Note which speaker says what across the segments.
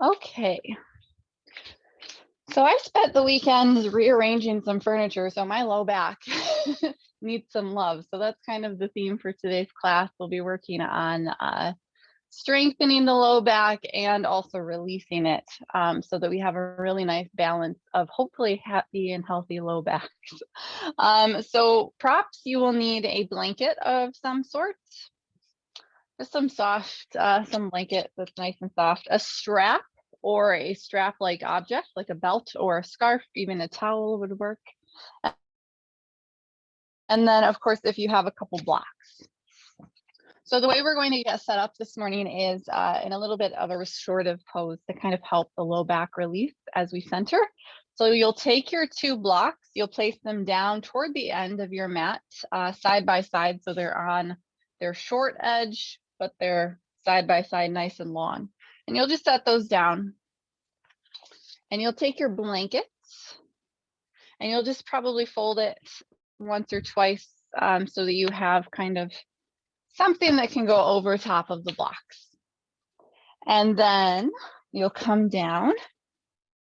Speaker 1: Okay. So I spent the weekend rearranging some furniture, so my low back needs some love. So that's kind of the theme for today's class. We'll be working on strengthening the low back and also releasing it so that we have a really nice balance of hopefully happy and healthy low backs. So props, you will need a blanket of some sort. Just some soft, some blanket that's nice and soft, a strap or a strap-like object, like a belt or a scarf, even a towel would work. And then, of course, if you have a couple blocks. So the way we're going to get set up this morning is in a little bit of a restorative pose to kind of help the low back release as we center. So you'll take your two blocks, you'll place them down toward the end of your mat, side by side, so they're on their short edge, but they're side by side, nice and long. And you'll just set those down. And you'll take your blankets and you'll just probably fold it once or twice so that you have kind of something that can go over top of the blocks. And then you'll come down,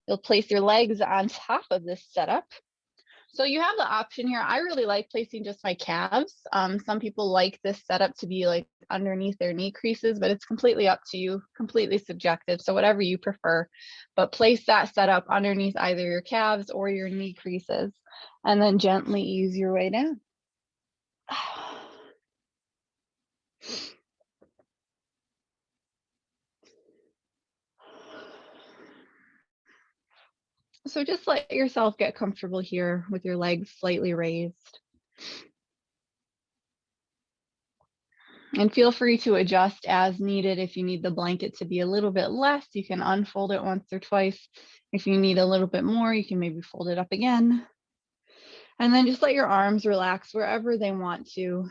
Speaker 1: you'll place your legs on top of this setup. So you have the option here. I really like placing just my calves. Some people like this setup to be like underneath their knee creases, but it's completely up to you, completely subjective. So whatever you prefer, but place that setup underneath either your calves or your knee creases, and then gently ease your way down. So just let yourself get comfortable here with your legs slightly raised. And feel free to adjust as needed. If you need the blanket to be a little bit less, you can unfold it once or twice. If you need a little bit more, you can maybe fold it up again. And then just let your arms relax wherever they want to.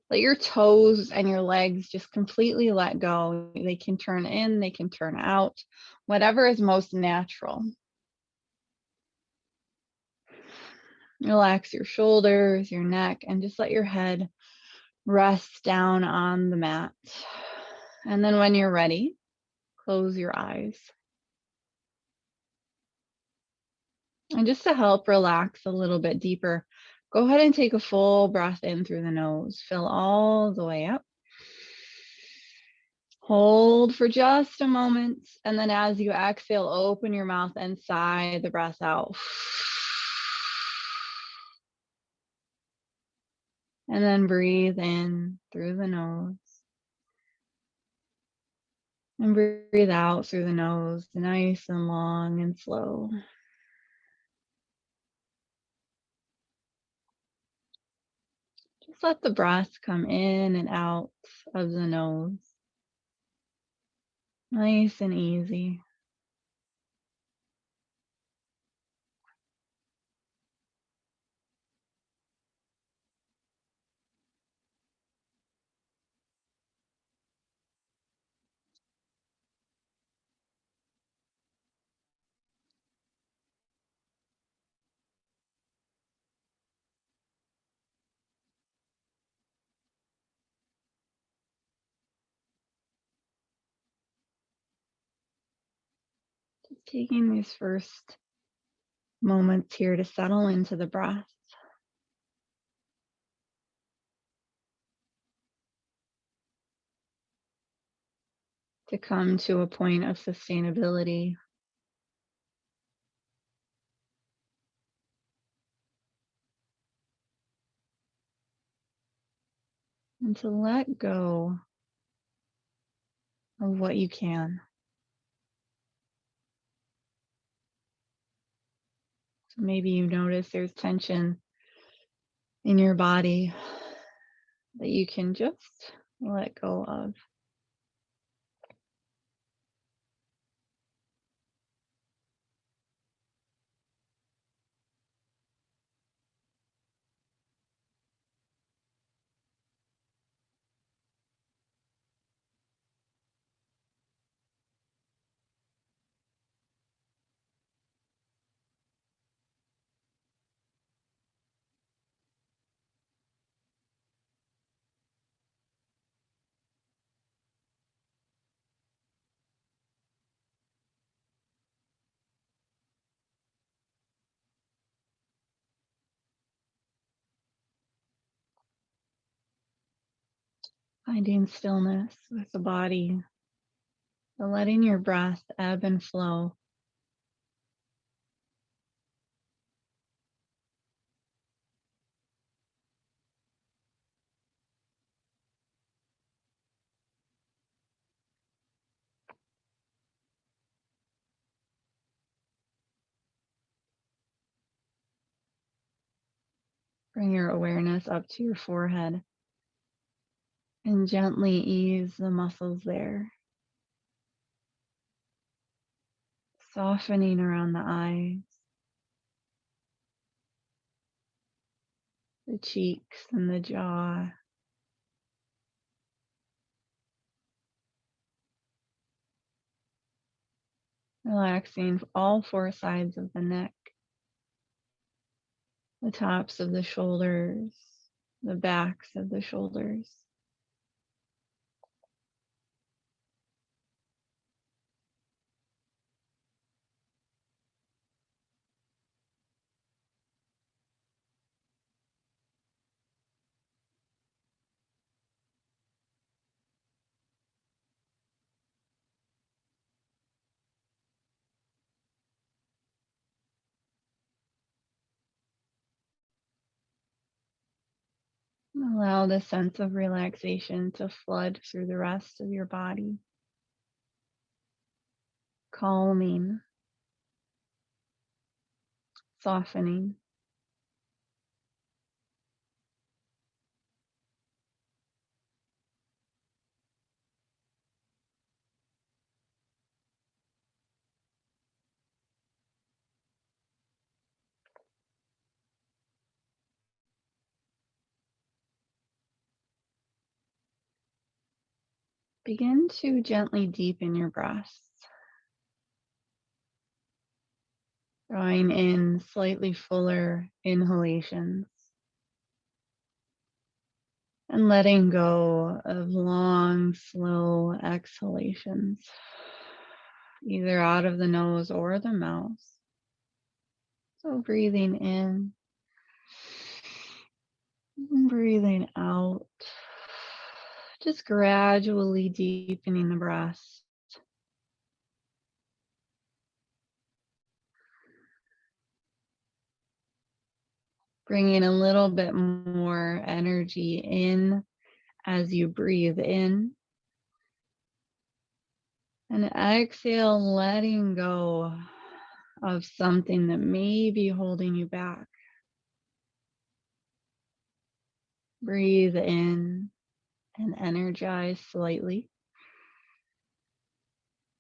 Speaker 1: Let your toes and your legs just completely let go. They can turn in, they can turn out, whatever is most natural. Relax your shoulders, your neck, and just let your head rest down on the mat. And then when you're ready, close your eyes. And just to help relax a little bit deeper, go ahead and take a full breath in through the nose. Fill all the way up. Hold for just a moment. And then as you exhale, open your mouth and sigh the breath out. And then breathe in through the nose. And breathe out through the nose, nice and long and slow. Just let the breath come in and out of the nose. Nice and easy. Just taking these first moments here to settle into the breath. To come to a point of sustainability. And to let go of what you can. So maybe you notice there's tension in your body that you can just let go of. Finding stillness with the body, but letting your breath ebb and flow. Bring your awareness up to your forehead and gently ease the muscles there, softening around the eyes, the cheeks, and the jaw. Relaxing all four sides of the neck, the tops of the shoulders, the backs of the shoulders. Allow the sense of relaxation to flood through the rest of your body, calming, softening. Begin to gently deepen your breaths, drawing in slightly fuller inhalations and letting go of long, slow exhalations, either out of the nose or the mouth. So breathing in, breathing out, just gradually deepening the breath. Bringing a little bit more energy in as you breathe in. And exhale, letting go of something that may be holding you back. Breathe in and energize slightly.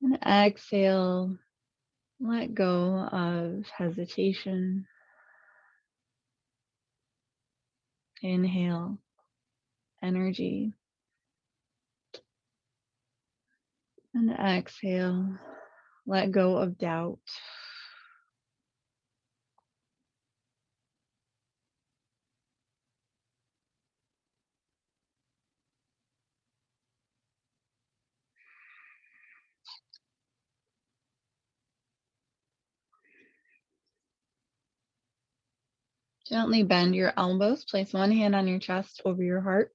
Speaker 1: And exhale, let go of hesitation. Inhale, energy. And exhale, let go of doubt. Gently bend your elbows. Place one hand on your chest over your heart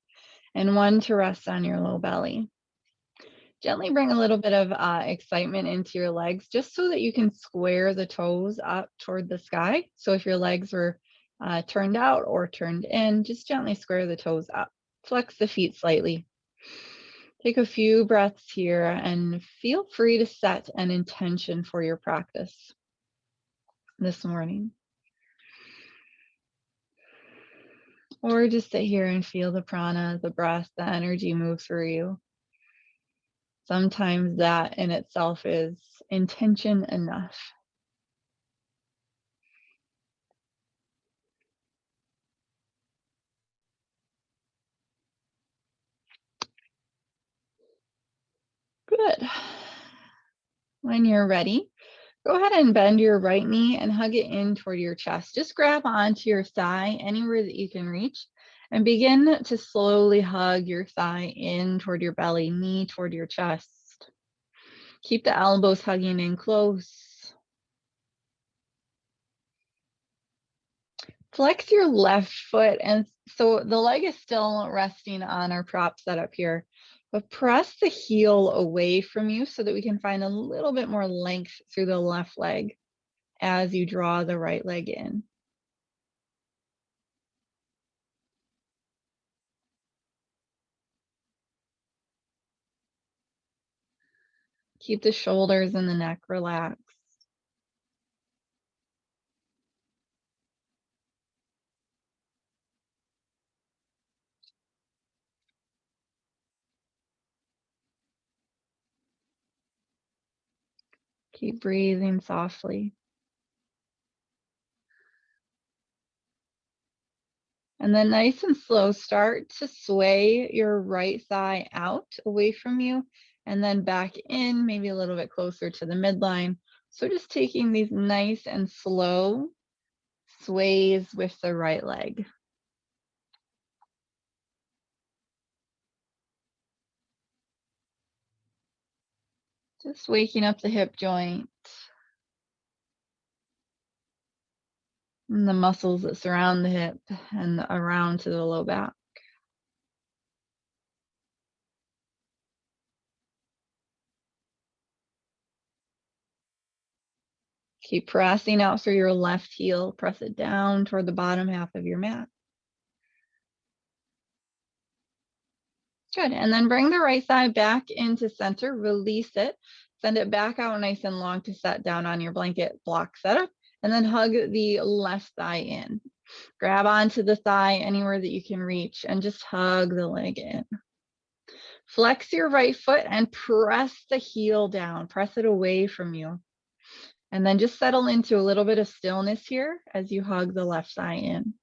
Speaker 1: and one to rest on your low belly. Gently bring a little bit of excitement into your legs just so that you can square the toes up toward the sky. So if your legs were turned out or turned in, just gently square the toes up. Flex the feet slightly. Take a few breaths here and feel free to set an intention for your practice this morning. Or just sit here and feel the prana, the breath, the energy move through you. Sometimes that in itself is intention enough. Good. When you're ready, go ahead and bend your right knee and hug it in toward your chest. Just grab onto your thigh anywhere that you can reach and begin to slowly hug your thigh in toward your belly, knee toward your chest. Keep the elbows hugging in close. Flex your left foot and So the leg is still resting on our prop setup here, but press the heel away from you so that we can find a little bit more length through the left leg as you draw the right leg in. Keep the shoulders and the neck relaxed. Keep breathing softly. And then nice and slow, start to sway your right thigh out away from you and then back in, maybe a little bit closer to the midline. So just taking these nice and slow sways with the right leg. Just waking up the hip joint and the muscles that surround the hip and around to the low back. Keep pressing out through your left heel, press it down toward the bottom half of your mat. Good, and then bring the right thigh back into center, release it, send it back out nice and long to set down on your blanket block setup, and then hug the left thigh in. Grab onto the thigh anywhere that you can reach and just hug the leg in. Flex your right foot and press the heel down, press it away from you. And then just settle into a little bit of stillness here as you hug the left thigh in.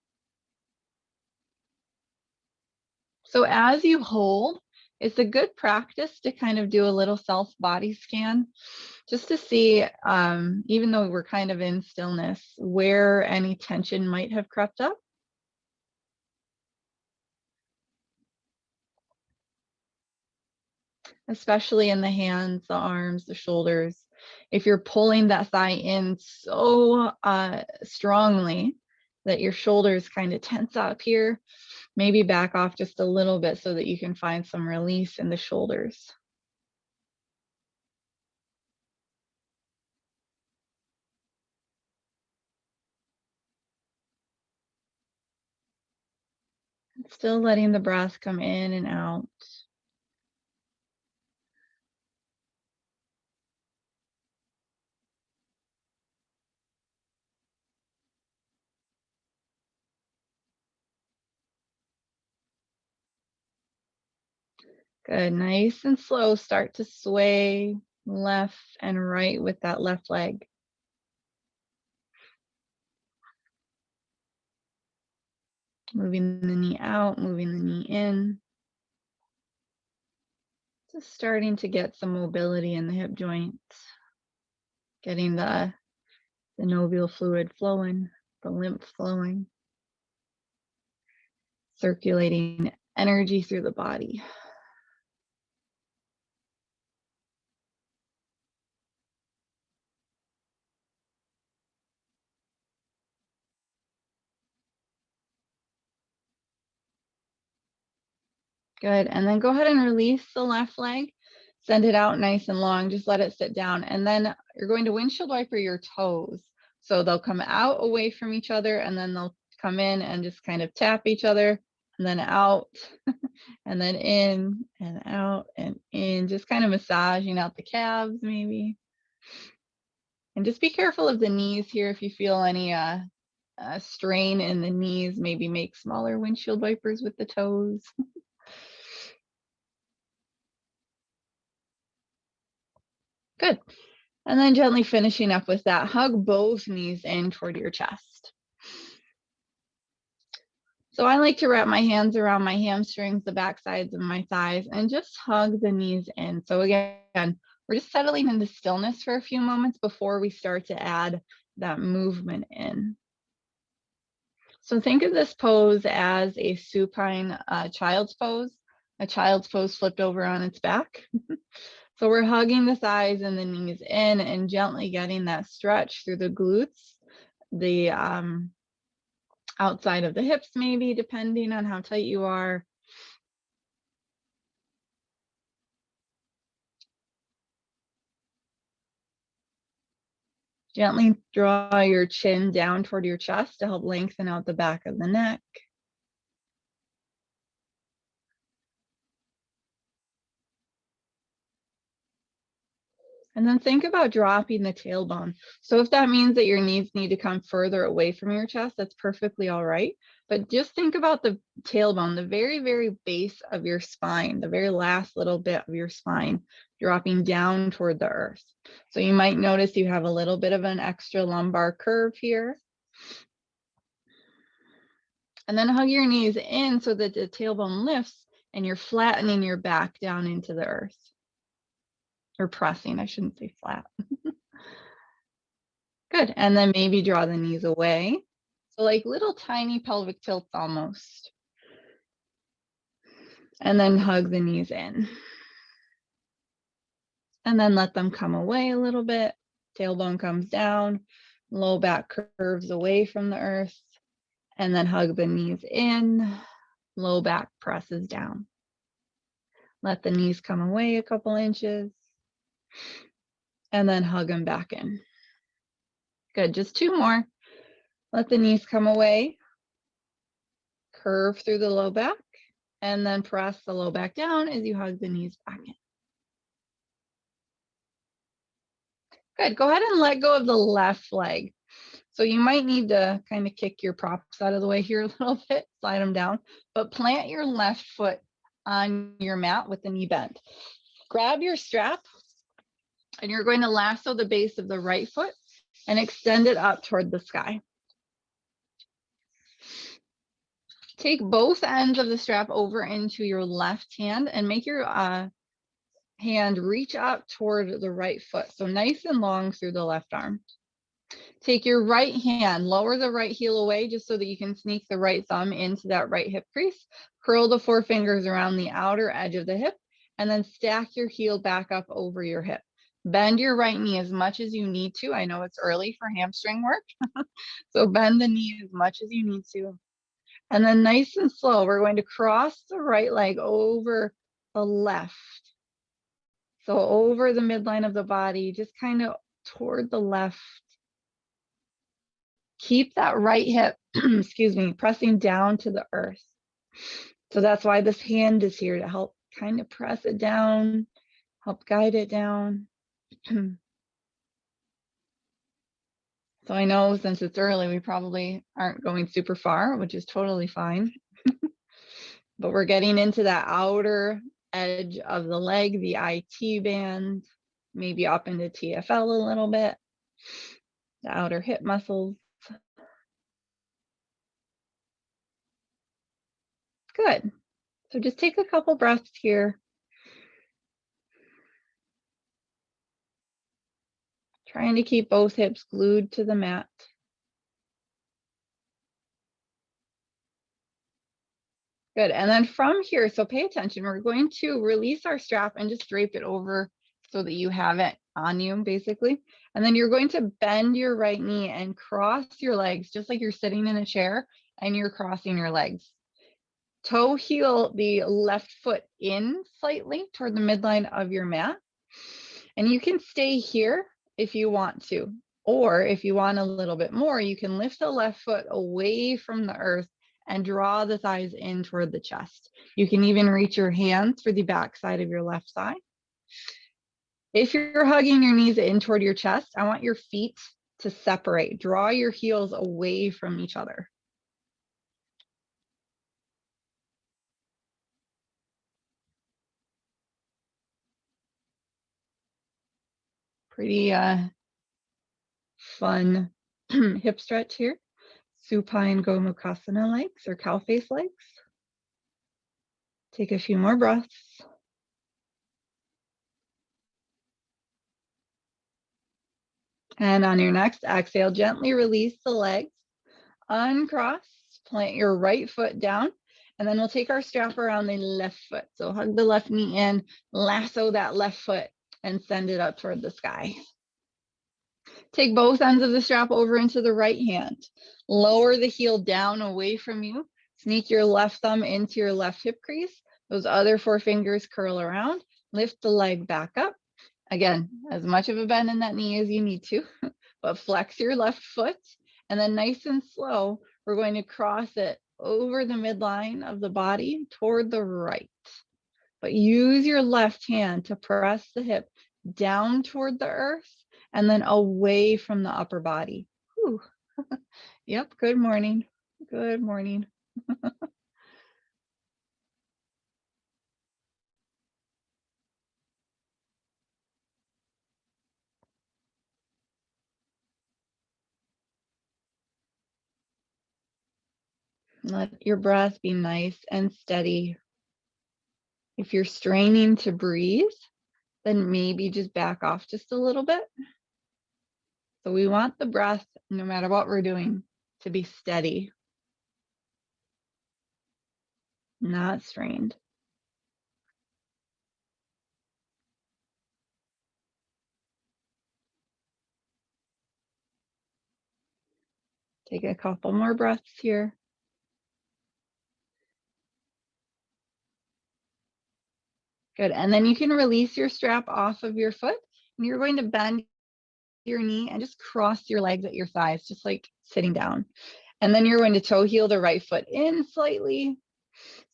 Speaker 1: So as you hold, it's a good practice to kind of do a little self body scan just to see, even though we're kind of in stillness, where any tension might have crept up. Especially in the hands, the arms, the shoulders. If you're pulling that thigh in so strongly that your shoulders kind of tense up here, maybe back off just a little bit so that you can find some release in the shoulders. Still letting the breath come in and out. Good, nice and slow, start to sway left and right with that left leg. Moving the knee out, moving the knee in. Just starting to get some mobility in the hip joints. Getting the synovial fluid flowing, the lymph flowing. Circulating energy through the body. Good, and then go ahead and release the left leg. Send it out nice and long, just let it sit down. And then you're going to windshield wiper your toes. So they'll come out away from each other and then they'll come in and just kind of tap each other and then out and then in and out and in, just kind of massaging out the calves maybe. And just be careful of the knees here. If you feel any strain in the knees, maybe make smaller windshield wipers with the toes. Good. And then gently finishing up with that, hug both knees in toward your chest. So I like to wrap my hands around my hamstrings, the back sides of my thighs, and just hug the knees in. So again, we're just settling into stillness for a few moments before we start to add that movement in. So think of this pose as a supine child's pose, a child's pose flipped over on its back. So we're hugging the thighs and the knees in and gently getting that stretch through the glutes, the outside of the hips, maybe, depending on how tight you are. Gently draw your chin down toward your chest to help lengthen out the back of the neck. And then think about dropping the tailbone. So if that means that your knees need to come further away from your chest, that's perfectly all right. But just think about the tailbone, the very, very base of your spine, the very last little bit of your spine, dropping down toward the earth. So you might notice you have a little bit of an extra lumbar curve here. And then hug your knees in so that the tailbone lifts and you're flattening your back down into the earth. Or pressing, I shouldn't say flat. Good, and then maybe draw the knees away. So like little tiny pelvic tilts almost. And then hug the knees in. And then let them come away a little bit. Tailbone comes down, low back curves away from the earth. And then hug the knees in, low back presses down. Let the knees come away a couple inches. And then hug them back in. Good, just two more. Let the knees come away. Curve through the low back. And then press the low back down as you hug the knees back in. Good, go ahead and let go of the left leg. So you might need to kind of kick your props out of the way here a little bit, slide them down, but plant your left foot on your mat with the knee bent. Grab your strap and you're going to lasso the base of the right foot and extend it up toward the sky. Take both ends of the strap over into your left hand and make your hand reach up toward the right foot. So nice and long through the left arm. Take your right hand, lower the right heel away just so that you can sneak the right thumb into that right hip crease. Curl the forefingers around the outer edge of the hip and then stack your heel back up over your hip. Bend your right knee as much as you need to. I know it's early for hamstring work, so bend the knee as much as you need to. And then nice and slow, we're going to cross the right leg over the left. So over the midline of the body, just kind of toward the left. Keep that right hip, excuse me, pressing down to the earth. So that's why this hand is here to help kind of press it down, help guide it down. So I know since it's early, we probably aren't going super far, which is totally fine. But we're getting into that outer edge of the leg, the IT band, maybe up into TFL a little bit, the outer hip muscles. Good. So just take a couple breaths here. Trying to keep both hips glued to the mat. Good, and then from here, so pay attention, we're going to release our strap and just drape it over so that you have it on you, basically. And then you're going to bend your right knee and cross your legs, just like you're sitting in a chair and you're crossing your legs. Toe heel the left foot in slightly toward the midline of your mat. And you can stay here if you want to, or if you want a little bit more, you can lift the left foot away from the earth and draw the thighs in toward the chest. You can even reach your hands for the back side of your left thigh. If you're hugging your knees in toward your chest, I want your feet to separate. Draw your heels away from each other. Pretty fun hip stretch here. Supine Gomukhasana legs or cow face legs. Take a few more breaths. And on your next exhale, gently release the legs, uncross, plant your right foot down, and then we'll take our strap around the left foot. So hug the left knee in, lasso that left foot, and send it up toward the sky. Take both ends of the strap over into the right hand. Lower the heel down away from you. Sneak your left thumb into your left hip crease. Those other 4 fingers curl around. Lift the leg back up. Again, as much of a bend in that knee as you need to, but flex your left foot. And then nice and slow, we're going to cross it over the midline of the body toward the right. But use your left hand to press the hip down toward the earth and then away from the upper body. Whew. Yep, good morning. Good morning. Let your breath be nice and steady. If you're straining to breathe, then maybe just back off just a little bit. So we want the breath, no matter what we're doing, to be steady, not strained. Take a couple more breaths here. Good, and then you can release your strap off of your foot, and you're going to bend your knee and just cross your legs at your thighs, just like sitting down. And then you're going to toe heel the right foot in slightly,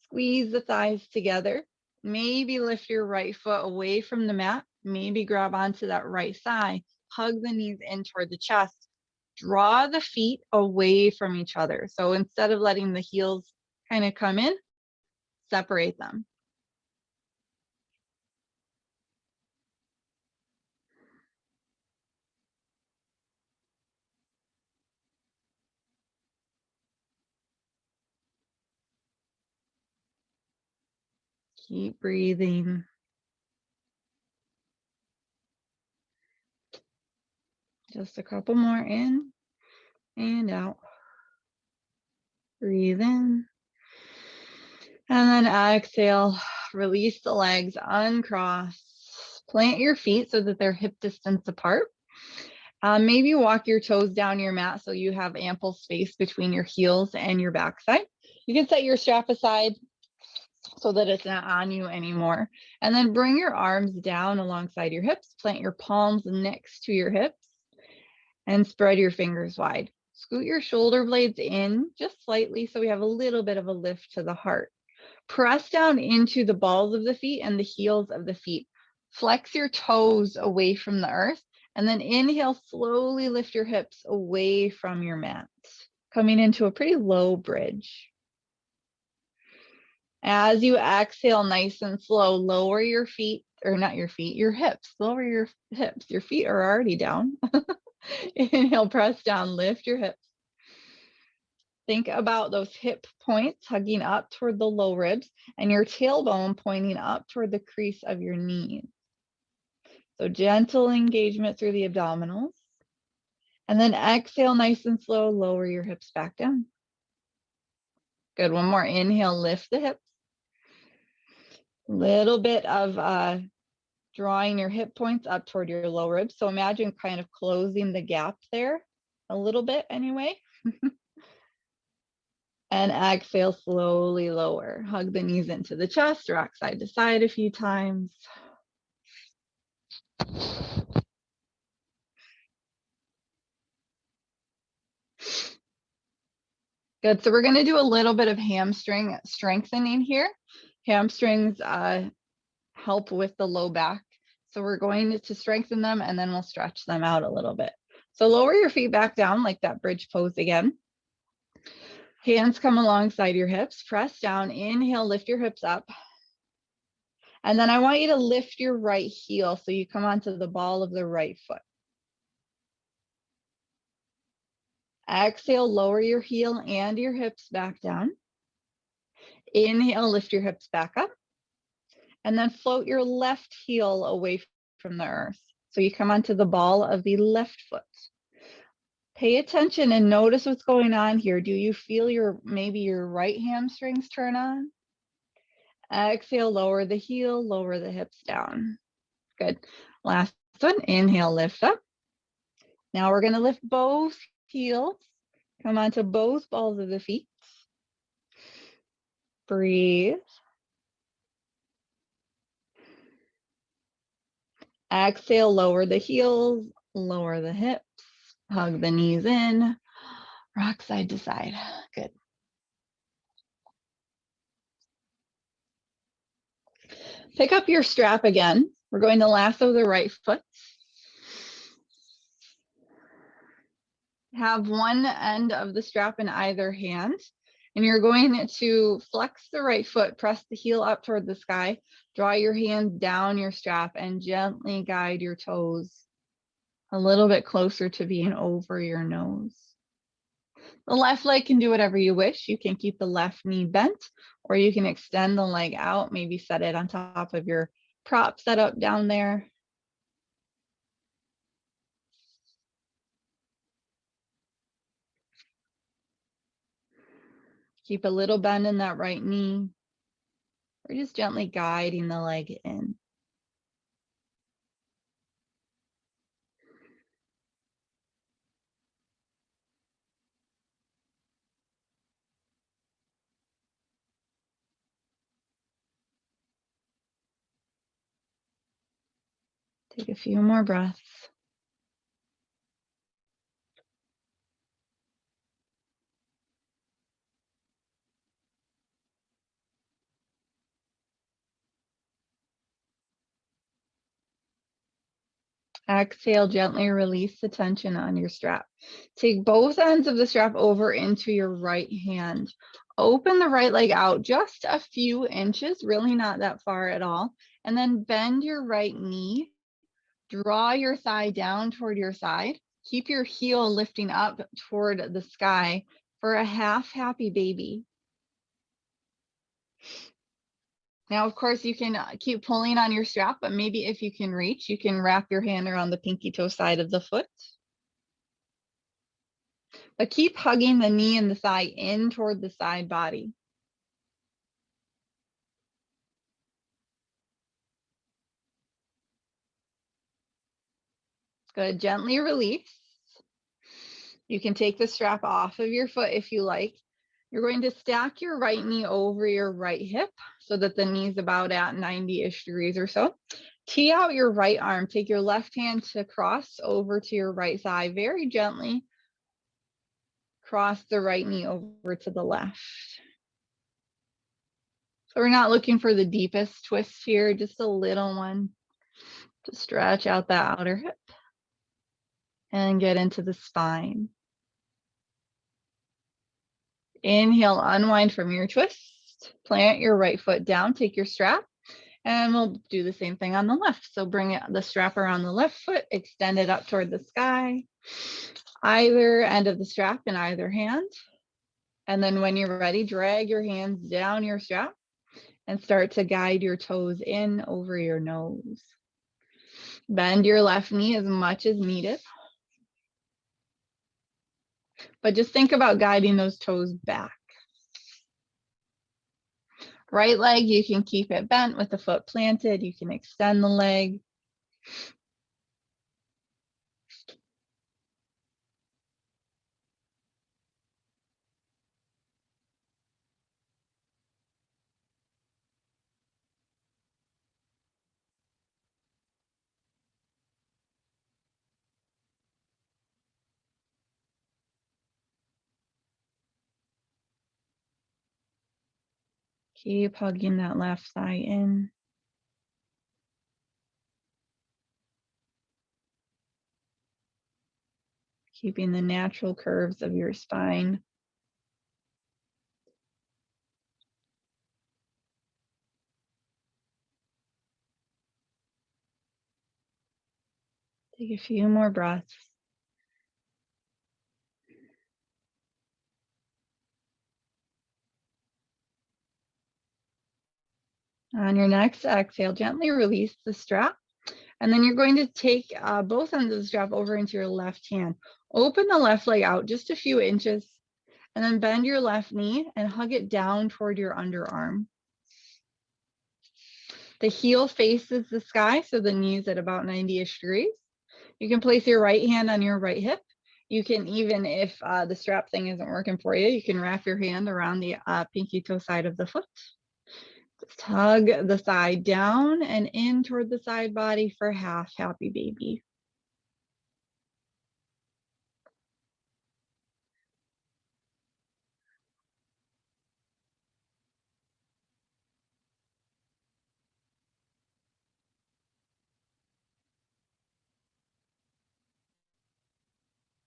Speaker 1: squeeze the thighs together, maybe lift your right foot away from the mat, maybe grab onto that right thigh, hug the knees in toward the chest, draw the feet away from each other. So instead of letting the heels kind of come in, separate them. Keep breathing. Just a couple more in and out. Breathe in. And then exhale, release the legs, uncross. Plant your feet so that they're hip distance apart. Maybe walk your toes down your mat so you have ample space between your heels and your backside. You can set your strap aside so that it's not on you anymore. And then bring your arms down alongside your hips, plant your palms next to your hips, and spread your fingers wide. Scoot your shoulder blades in just slightly so we have a little bit of a lift to the heart. Press down into the balls of the feet and the heels of the feet. Flex your toes away from the earth, and then inhale, slowly lift your hips away from your mat, coming into a pretty low bridge. As you exhale, nice and slow, lower your feet, or not your feet, your hips. Lower your hips. Your feet are already down. Inhale, press down, lift your hips. Think about those hip points hugging up toward the low ribs and your tailbone pointing up toward the crease of your knees. So gentle engagement through the abdominals. And then exhale, nice and slow, lower your hips back down. Good, one more. Inhale, lift the hips. Little bit of drawing your hip points up toward your low ribs. So imagine kind of closing the gap there a little bit anyway. And exhale, slowly lower. Hug the knees into the chest, rock side to side a few times. Good, so we're gonna do a little bit of hamstring strengthening here. Hamstrings help with the low back. So we're going to strengthen them and then we'll stretch them out a little bit. So lower your feet back down like that bridge pose again. Hands come alongside your hips, press down, inhale, lift your hips up. And then I want you to lift your right heel so you come onto the ball of the right foot. Exhale, lower your heel and your hips back down. Inhale, lift your hips back up. And then float your left heel away from the earth. So you come onto the ball of the left foot. Pay attention and notice what's going on here. Do you feel maybe your right hamstrings turn on? Exhale, lower the heel, lower the hips down. Good. Last one, inhale, lift up. Now we're going to lift both heels, come onto both balls of the feet. Breathe. Exhale, lower the heels, lower the hips, hug the knees in, rock side to side. Good. Pick up your strap again. We're going to lasso the right foot. Have one end of the strap in either hand, and you're going to flex the right foot, press the heel up toward the sky, draw your hands down your strap, and gently guide your toes a little bit closer to being over your nose. The left leg can do whatever you wish. You can keep the left knee bent, or you can extend the leg out, maybe set it on top of your prop setup down there. Keep a little bend in that right knee. We're just gently guiding the leg in. Take a few more breaths. Exhale, gently release the tension on your strap. Take both ends of the strap over into your right hand. Open the right leg out just a few inches, really not that far at all. And then bend your right knee. Draw your thigh down toward your side. Keep your heel lifting up toward the sky for a half happy baby. Now, of course, you can keep pulling on your strap, but maybe if you can reach, you can wrap your hand around the pinky toe side of the foot. But keep hugging the knee and the thigh in toward the side body. Good, gently release. You can take the strap off of your foot if you like. You're going to stack your right knee over your right hip so that the knee's about at 90-ish degrees or so. Tee out your right arm. Take your left hand to cross over to your right thigh. Very gently cross the right knee over to the left. So we're not looking for the deepest twist here, just a little one to stretch out that outer hip and get into the spine. Inhale, unwind from your twist. Plant your right foot down, take your strap, and we'll do the same thing on the left. So bring the strap around the left foot, extend it up toward the sky. Either end of the strap in either hand. And then when you're ready, drag your hands down your strap and start to guide your toes in over your nose. Bend your left knee as much as needed. But just think about guiding those toes back. Right leg, you can keep it bent with the foot planted. You can extend the leg. Keep hugging that left thigh in. Keeping the natural curves of your spine. Take a few more breaths. On your next exhale, gently release the strap. And then you're going to take both ends of the strap over into your left hand. Open the left leg out just a few inches, and then bend your left knee and hug it down toward your underarm. The heel faces the sky, so the knee's at about 90-ish degrees. You can place your right hand on your right hip. You can even, if the strap thing isn't working for you, you can wrap your hand around the pinky toe side of the foot. Just hug the side down and in toward the side body for half happy baby.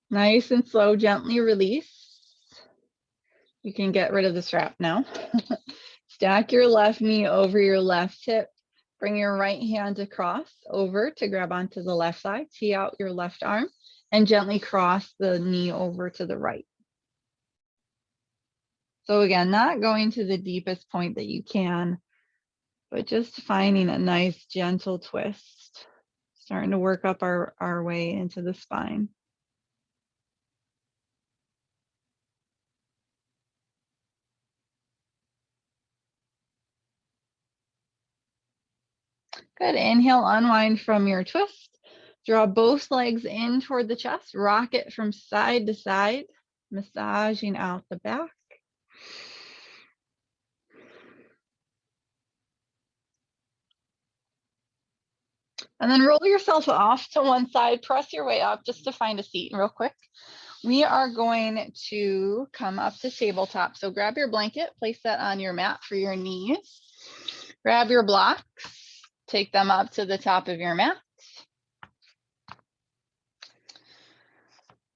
Speaker 1: Nice and slow, gently release. You can get rid of the strap now. Stack your left knee over your left hip. Bring your right hand across over to grab onto the left side. Tee out your left arm and gently cross the knee over to the right. So again, not going to the deepest point that you can, but just finding a nice gentle twist. Starting to work up our way into the spine. Good, inhale, unwind from your twist. Draw both legs in toward the chest, rock it from side to side, massaging out the back. And then roll yourself off to one side, press your way up just to find a seat real quick. We are going to come up to tabletop. So grab your blanket, place that on your mat for your knees. Grab your blocks, take them up to the top of your mat.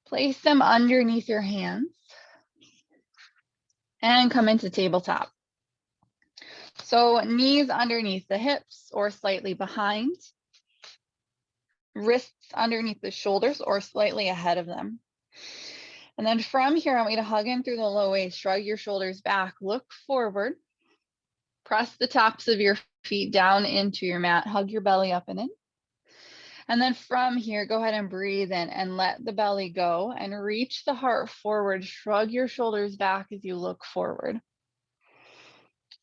Speaker 1: Place them underneath your hands and come into tabletop. So knees underneath the hips or slightly behind. Wrists underneath the shoulders or slightly ahead of them. And then from here, I want you to hug in through the low waist, shrug your shoulders back, look forward, press the tops of your feet down into your mat, hug your belly up and in. And then from here, go ahead and breathe in and let the belly go and reach the heart forward, shrug your shoulders back as you look forward.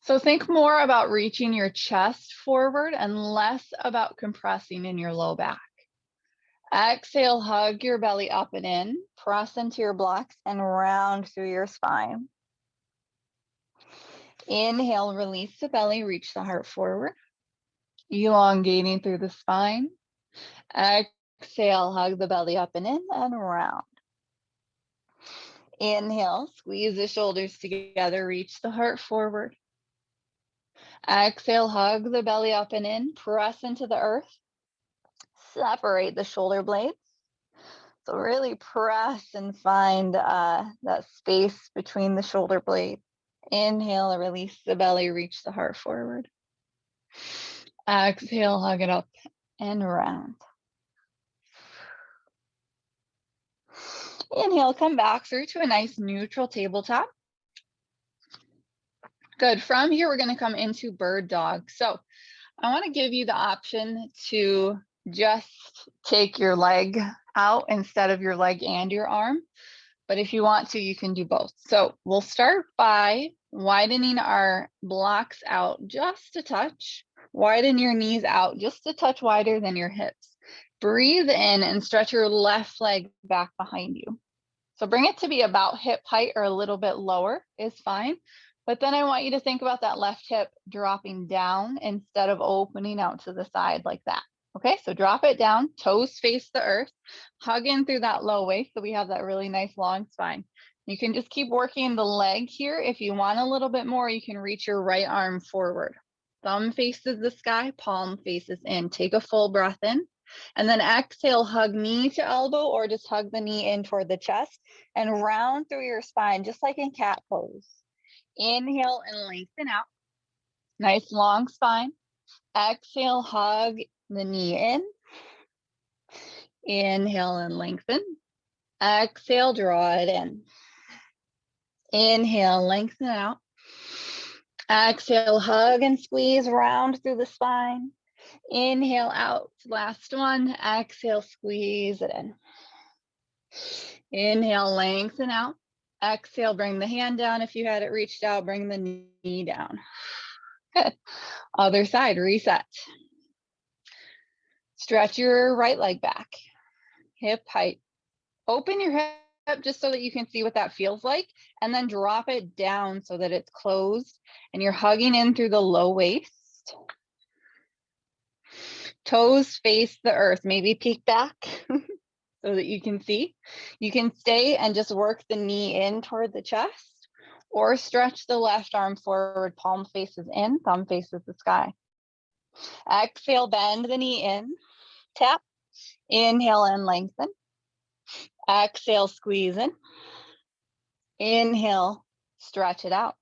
Speaker 1: So think more about reaching your chest forward and less about compressing in your low back. Exhale, hug your belly up and in, press into your blocks and round through your spine. Inhale, release the belly, reach the heart forward, elongating through the spine. Exhale, hug the belly up and in and round. Inhale, squeeze the shoulders together, reach the heart forward. Exhale, hug the belly up and in, press into the earth. Separate the shoulder blades. So really press and find that space between the shoulder blades. Inhale, release the belly, reach the heart forward. Exhale, hug it up and round. Inhale, come back through to a nice neutral tabletop. Good, from here, we're gonna come into bird dog. So I wanna give you the option to just take your leg out instead of your leg and your arm. But if you want to, you can do both. So we'll start by widening our blocks out just a touch. Widen your knees out just a touch wider than your hips. Breathe in and stretch your left leg back behind you. So bring it to be about hip height or a little bit lower is fine. But then I want you to think about that left hip dropping down instead of opening out to the side like that. Okay, so drop it down, toes face the earth, hug in through that low waist so we have that really nice long spine. You can just keep working the leg here. If you want a little bit more, you can reach your right arm forward. Thumb faces the sky, palm faces in. Take a full breath in. And then exhale, hug knee to elbow or just hug the knee in toward the chest and round through your spine, just like in cat pose. Inhale and lengthen out. Nice long spine. Exhale, hug the knee in. Inhale and lengthen. Exhale, draw it in. Inhale, lengthen out. Exhale, hug and squeeze, round through the spine. Inhale out, last one. Exhale, squeeze it in. Inhale, lengthen out. Exhale, bring the hand down. If you had it reached out, bring the knee down. Good. Other side, reset. Stretch your right leg back. hip height. Open your hip just so that you can see what that feels like, and then drop it down so that it's closed and you're hugging in through the low waist. Toes face the earth, maybe peek back so that you can see. You can stay and just work the knee in toward the chest, or stretch the left arm forward, palm faces in, thumb faces the sky. Exhale, bend the knee in, tap. Inhale and lengthen. Exhale, squeeze in. Inhale, stretch it out.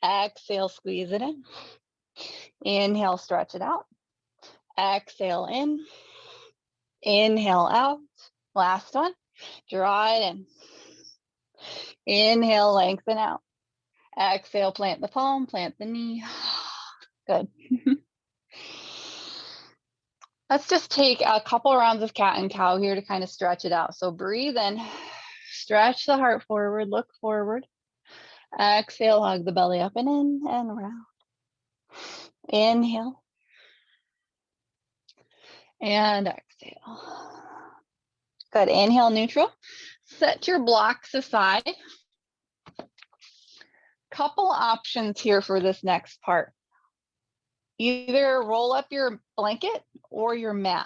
Speaker 1: Exhale, squeeze it in. Inhale, stretch it out. Exhale in. Inhale out. Last one. Draw it in. Inhale, lengthen out. Exhale, plant the palm, plant the knee. Good. Let's just take a couple rounds of cat and cow here to kind of stretch it out. So breathe in, stretch the heart forward, look forward. Exhale, hug the belly up and in and round. Inhale. And exhale. Good. Inhale, neutral. Set your blocks aside. Couple options here for this next part. Either roll up your blanket or your mat.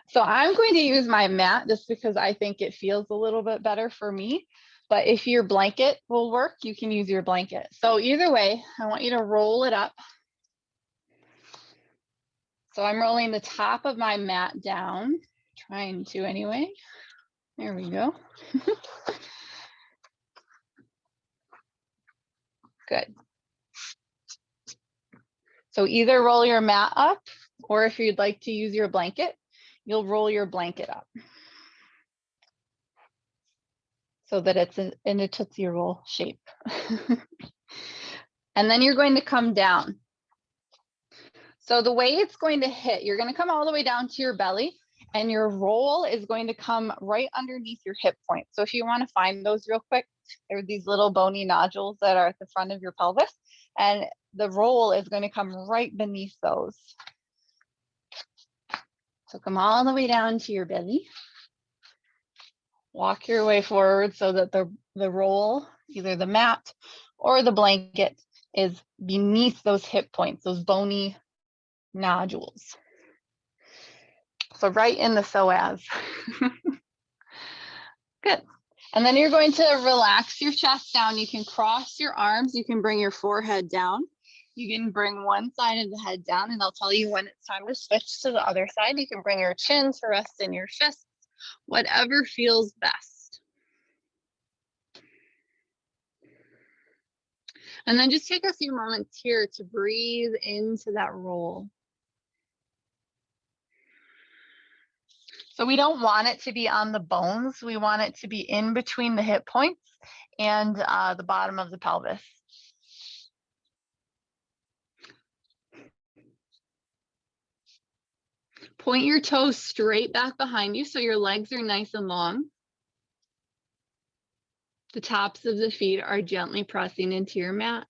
Speaker 1: So I'm going to use my mat just because I think it feels a little bit better for me. But if your blanket will work, you can use your blanket. So either way, I want you to roll it up. So I'm rolling the top of my mat down, trying to anyway. There we go. Good. So either roll your mat up, or if you'd like to use your blanket, you'll roll your blanket up so that it's in a Tootsie Roll shape. And then you're going to come down. So the way it's going to hit, you're going to come all the way down to your belly, and your roll is going to come right underneath your hip point. So if you want to find those real quick, there are these little bony nodules that are at the front of your pelvis, and the roll is going to come right beneath those. So come all the way down to your belly. Walk your way forward so that the roll, either the mat or the blanket, is beneath those hip points, those bony nodules. So right in the psoas. Good. And then you're going to relax your chest down. You can cross your arms. You can bring your forehead down. You can bring one side of the head down, and I'll tell you when it's time to switch to the other side. You can bring your chin to rest in your fists, whatever feels best. And then just take a few moments here to breathe into that roll. So we don't want it to be on the bones. We want it to be in between the hip points and the bottom of the pelvis. Point your toes straight back behind you so your legs are nice and long. The tops of the feet are gently pressing into your mat.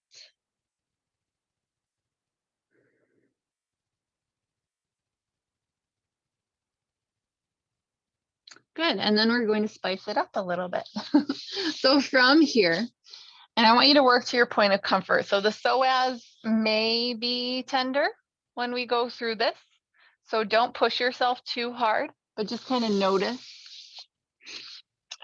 Speaker 1: Good, and then we're going to spice it up a little bit. So from here, and I want you to work to your point of comfort. So the psoas may be tender when we go through this. So don't push yourself too hard, but just kind of notice.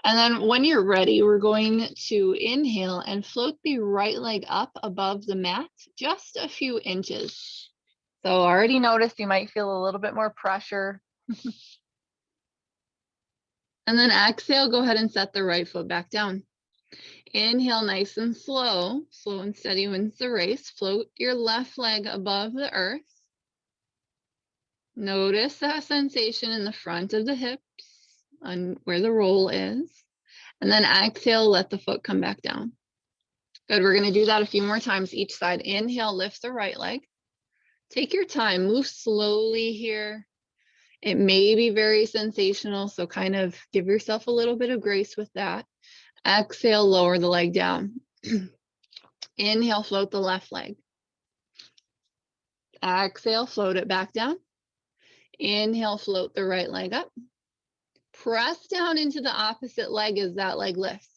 Speaker 1: And then when you're ready, we're going to inhale and float the right leg up above the mat, just a few inches. So already noticed you might feel a little bit more pressure. And then exhale, go ahead and set the right foot back down. Inhale, nice and slow. Slow and steady wins the race. Float your left leg above the earth. Notice that sensation in the front of the hips on where the roll is. And then exhale, let the foot come back down. Good, we're gonna do that a few more times each side. Inhale, lift the right leg. Take your time, move slowly here. It may be very sensational, so kind of give yourself a little bit of grace with that. Exhale, lower the leg down. Inhale, float the left leg. Exhale, float it back down. Inhale, float the right leg up. Press down into the opposite leg as that leg lifts.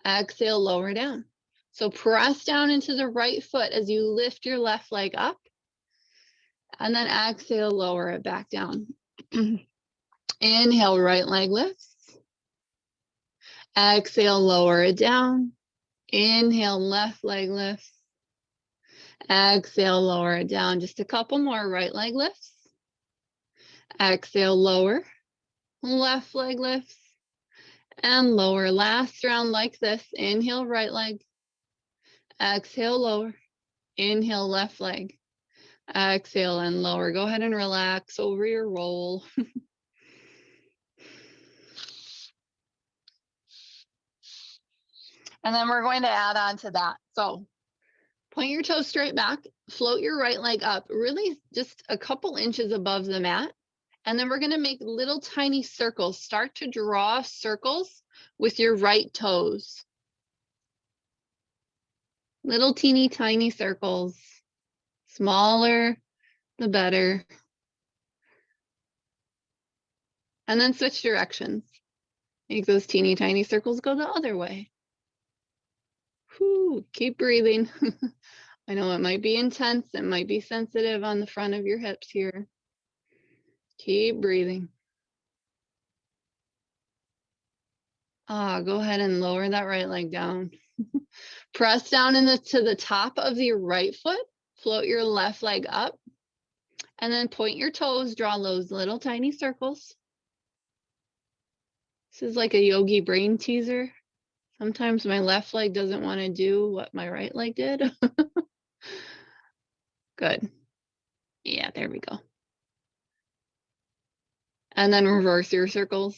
Speaker 1: Exhale, lower down. So press down into the right foot as you lift your left leg up. And then exhale, lower it back down. Inhale, right leg lifts. Exhale, lower it down. Inhale, left leg lifts. Exhale, lower it down. Just a couple more, right leg lifts. Exhale, lower. Left leg lifts. And lower. Last round like this. Inhale, right leg. Exhale, lower. Inhale, left leg. Exhale and lower. Go ahead and relax over your roll. And then we're going to add on to that. So point your toes straight back, float your right leg up, really just a couple inches above the mat. And then we're going to make little tiny circles. Start to draw circles with your right toes. Little teeny tiny circles. Smaller, the better. And then switch directions. Make those teeny tiny circles go the other way. Whew, keep breathing. I know it might be intense. It might be sensitive on the front of your hips here. Keep breathing. Go ahead and lower that right leg down. Press down to the top of your right foot. Float your left leg up. And then point your toes. Draw those little tiny circles. This is like a yogi brain teaser. Sometimes my left leg doesn't want to do what my right leg did. Good. Yeah, there we go. And then reverse your circles.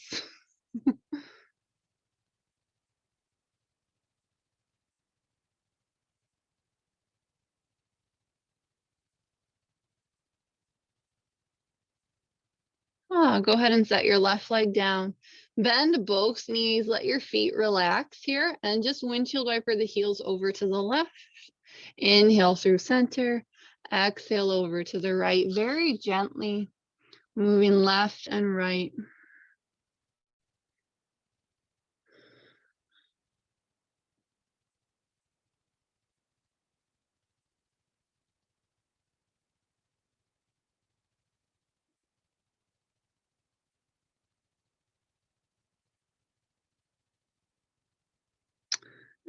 Speaker 1: Go ahead and set your left leg down. Bend both knees, let your feet relax here, and just windshield wiper the heels over to the left. Inhale through center, exhale over to the right, very gently moving left and right.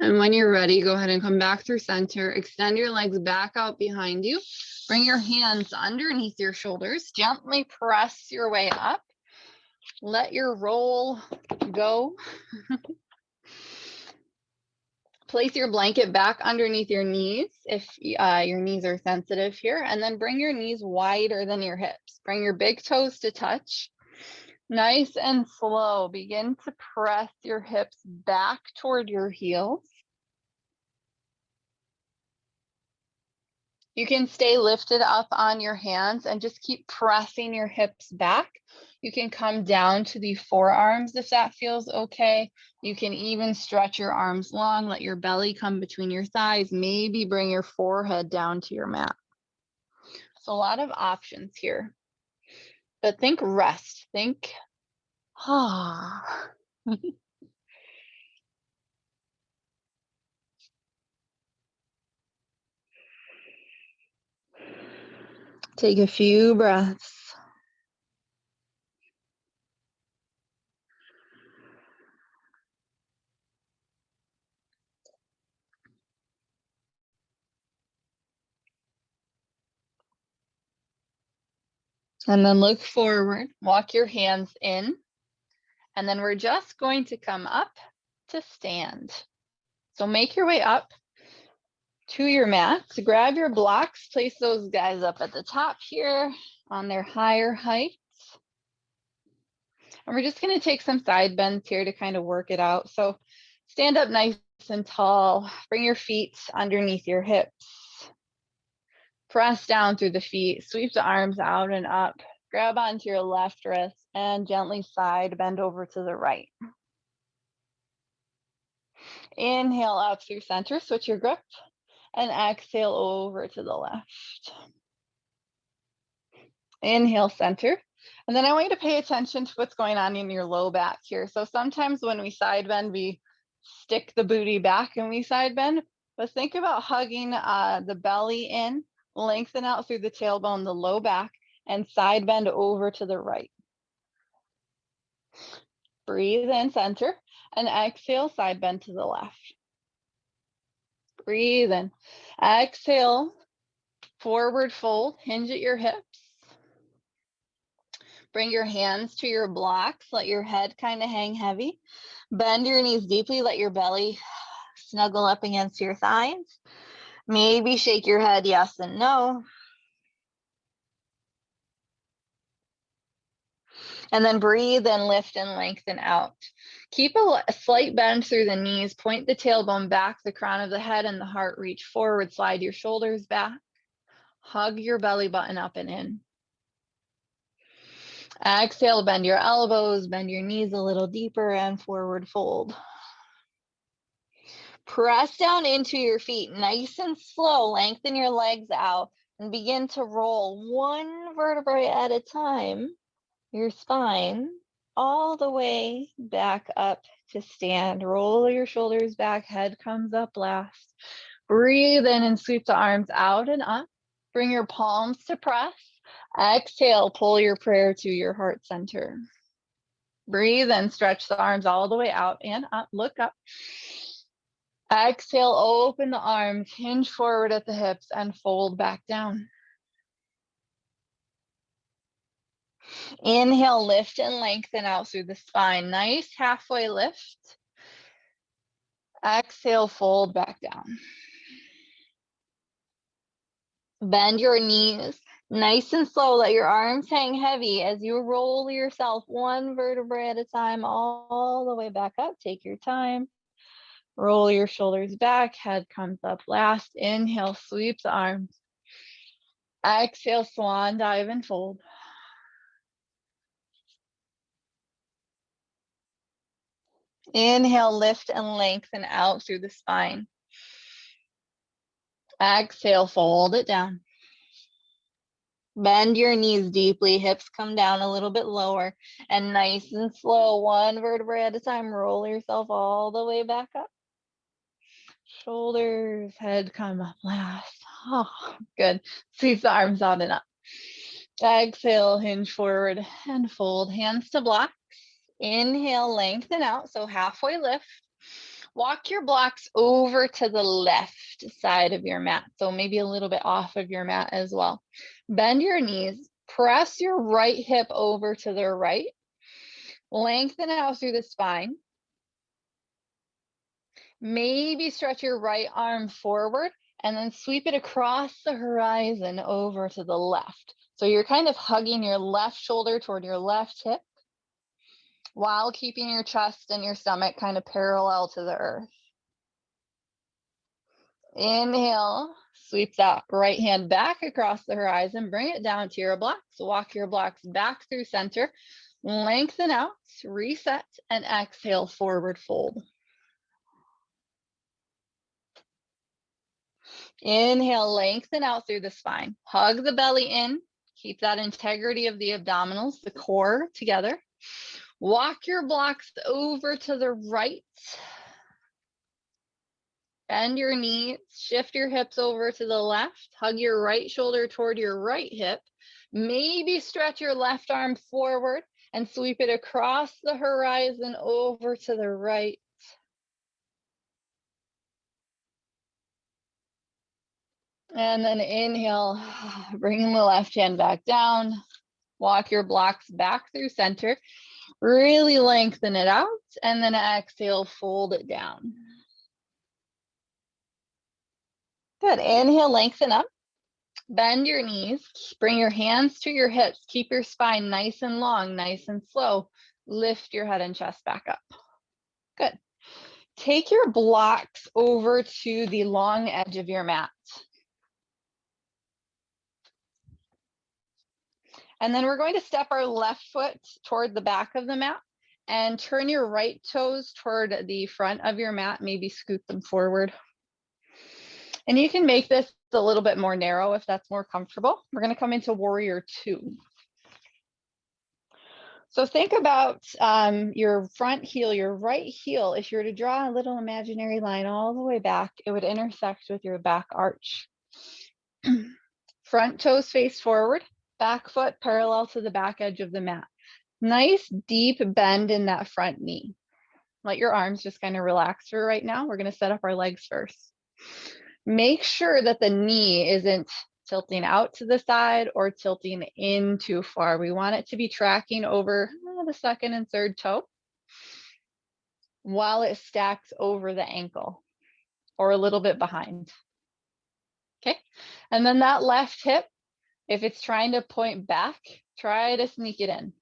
Speaker 1: And when you're ready, go ahead and come back through center. Extend your legs back out behind you. Bring your hands underneath your shoulders. Gently press your way up. Let your roll go. Place your blanket back underneath your knees if your knees are sensitive here. And then bring your knees wider than your hips. Bring your big toes to touch. Nice and slow. Begin to press your hips back toward your heels. You can stay lifted up on your hands and just keep pressing your hips back. You can come down to the forearms if that feels okay. You can even stretch your arms long, let your belly come between your thighs, maybe bring your forehead down to your mat. So a lot of options here. But think rest, think, Take a few breaths. And then look forward, walk your hands in, and then we're just going to come up to stand. So make your way up to your mats, grab your blocks, place those guys up at the top here on their higher heights. And we're just going to take some side bends here to kind of work it out. So stand up nice and tall, bring your feet underneath your hips, press down through the feet, sweep the arms out and up, grab onto your left wrist and gently side bend over to the right. Inhale up through center, switch your grip, and exhale over to the left. Inhale, center. And then I want you to pay attention to what's going on in your low back here. So sometimes when we side bend, we stick the booty back and we side bend, but think about hugging the belly in, lengthen out through the tailbone, the low back, and side bend over to the right. Breathe in, center, and exhale, side bend to the left. Breathe in. Exhale, forward fold, hinge at your hips. Bring your hands to your blocks, let your head kind of hang heavy. Bend your knees deeply, let your belly snuggle up against your thighs. Maybe shake your head yes and no. And then breathe and lift and lengthen out. Keep a slight bend through the knees, point the tailbone back, the crown of the head and the heart reach forward, slide your shoulders back, hug your belly button up and in. Exhale, bend your elbows, bend your knees a little deeper and forward fold. Press down into your feet, nice and slow, lengthen your legs out and begin to roll one vertebrae at a time, your spine, all the way back up to stand. Roll your shoulders back, head comes up last. Breathe in and sweep the arms out and up. Bring your palms to press. Exhale, pull your prayer to your heart center. Breathe and stretch the arms all the way out and up, look up. Exhale, open the arms, hinge forward at the hips and fold back down. Inhale, lift and lengthen out through the spine. Nice halfway lift. Exhale, fold back down. Bend your knees, nice and slow. Let your arms hang heavy as you roll yourself one vertebrae at a time all the way back up. Take your time. Roll your shoulders back, head comes up last. Inhale, sweep the arms. Exhale, swan dive and fold. Inhale, lift and lengthen out through the spine. Exhale, fold it down. Bend your knees deeply, hips come down a little bit lower, and nice and slow, one vertebrae at a time, roll yourself all the way back up. Shoulders, head come up last. Oh, good. Sweep the arms out and up. Exhale, hinge forward and fold, hands to blocks. Inhale, lengthen out, so halfway lift. Walk your blocks over to the left side of your mat, so maybe a little bit off of your mat as well. Bend your knees, press your right hip over to the right. Lengthen out through the spine. Maybe stretch your right arm forward and then sweep it across the horizon over to the left. So you're kind of hugging your left shoulder toward your left hip while keeping your chest and your stomach kind of parallel to the earth. Inhale, sweep that right hand back across the horizon, bring it down to your blocks, walk your blocks back through center, lengthen out, reset, and exhale, forward fold. Inhale, lengthen out through the spine, hug the belly in, keep that integrity of the abdominals, the core together. Walk your blocks over to the right. Bend your knees, shift your hips over to the left, hug your right shoulder toward your right hip. Maybe stretch your left arm forward and sweep it across the horizon over to the right. And then inhale, bringing the left hand back down. Walk your blocks back through center. Really lengthen it out, and then exhale, fold it down. Good. Inhale, lengthen up. Bend your knees, bring your hands to your hips, keep your spine nice and long, nice and slow. Lift your head and chest back up. Good. Take your blocks over to the long edge of your mat. And then we're going to step our left foot toward the back of the mat and turn your right toes toward the front of your mat, maybe scoot them forward. And you can make this a little bit more narrow if that's more comfortable. We're going to come into warrior two. So think about your front heel, your right heel. If you were to draw a little imaginary line all the way back, it would intersect with your back arch. Front toes face forward, back foot parallel to the back edge of the mat. Nice deep bend in that front knee. Let your arms just kind of relax for right now. We're going to set up our legs first. Make sure that the knee isn't tilting out to the side or tilting in too far. We want it to be tracking over the second and third toe while it stacks over the ankle or a little bit behind. Okay. And then that left hip, if it's trying to point back, try to sneak it in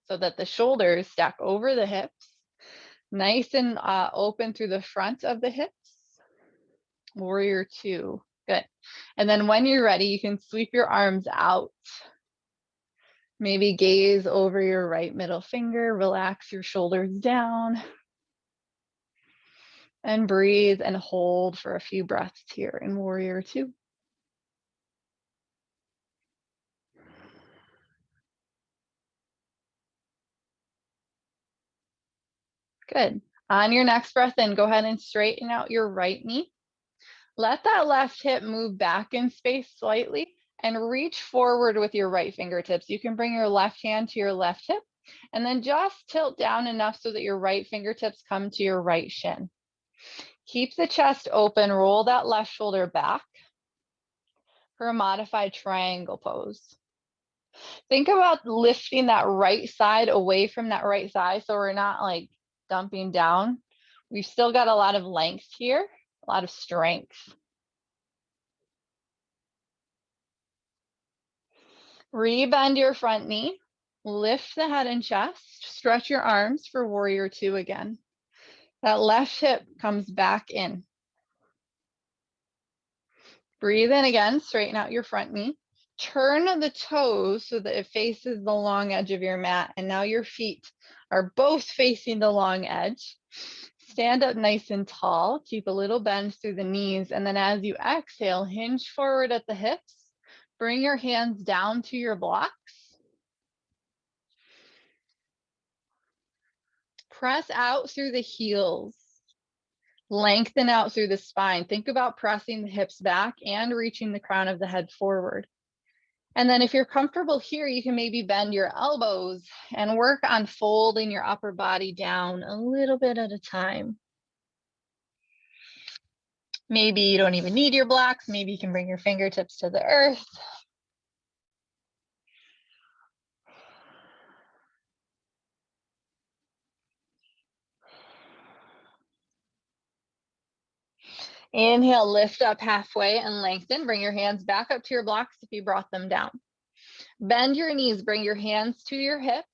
Speaker 1: so that the shoulders stack over the hips, nice and open through the front of the hips. Warrior two. Good. And then when you're ready, you can sweep your arms out. Maybe gaze over your right middle finger, relax your shoulders down. And breathe and hold for a few breaths here in warrior two. Good. On your next breath in, go ahead and straighten out your right knee. Let that left hip move back in space slightly and reach forward with your right fingertips. You can bring your left hand to your left hip and then just tilt down enough so that your right fingertips come to your right shin. Keep the chest open, roll that left shoulder back for a modified triangle pose. Think about lifting that right side away from that right thigh so we're not like dumping down. We've still got a lot of length here, a lot of strength. Rebend your front knee, lift the head and chest, stretch your arms for warrior two again. That left hip comes back in. Breathe in again, straighten out your front knee. Turn the toes so that it faces the long edge of your mat. And now your feet are both facing the long edge. Stand up nice and tall. Keep a little bend through the knees. And then as you exhale, hinge forward at the hips. Bring your hands down to your blocks. Press out through the heels. Lengthen out through the spine. Think about pressing the hips back and reaching the crown of the head forward. And then if you're comfortable here, you can maybe bend your elbows and work on folding your upper body down a little bit at a time. Maybe you don't even need your blocks. Maybe you can bring your fingertips to the earth. Inhale, lift up halfway and lengthen. Bring your hands back up to your blocks if you brought them down. Bend your knees, bring your hands to your hips.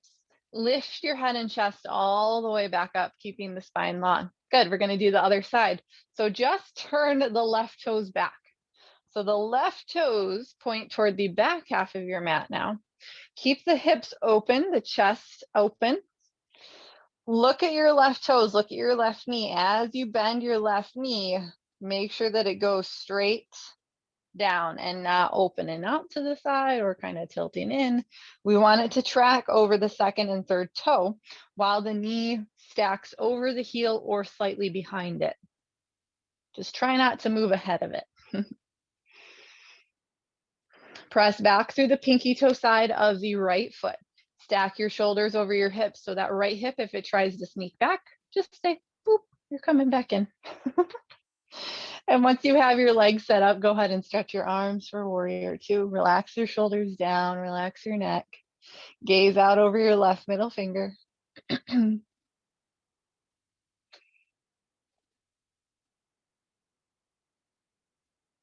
Speaker 1: Lift your head and chest all the way back up, keeping the spine long. Good, we're gonna do the other side. So just turn the left toes back. So the left toes point toward the back half of your mat now. Keep the hips open, the chest open. Look at your left toes, look at your left knee. As you bend your left knee, make sure that it goes straight down and not opening out to the side or kind of tilting in. We want it to track over the second and third toe while the knee stacks over the heel or slightly behind it. Just try not to move ahead of it. Press back through the pinky toe side of the right foot. Stack your shoulders over your hips so that right hip, if it tries to sneak back, just say, boop, you're coming back in. And once you have your legs set up, go ahead and stretch your arms for warrior two. Relax your shoulders down, relax your neck. Gaze out over your left middle finger.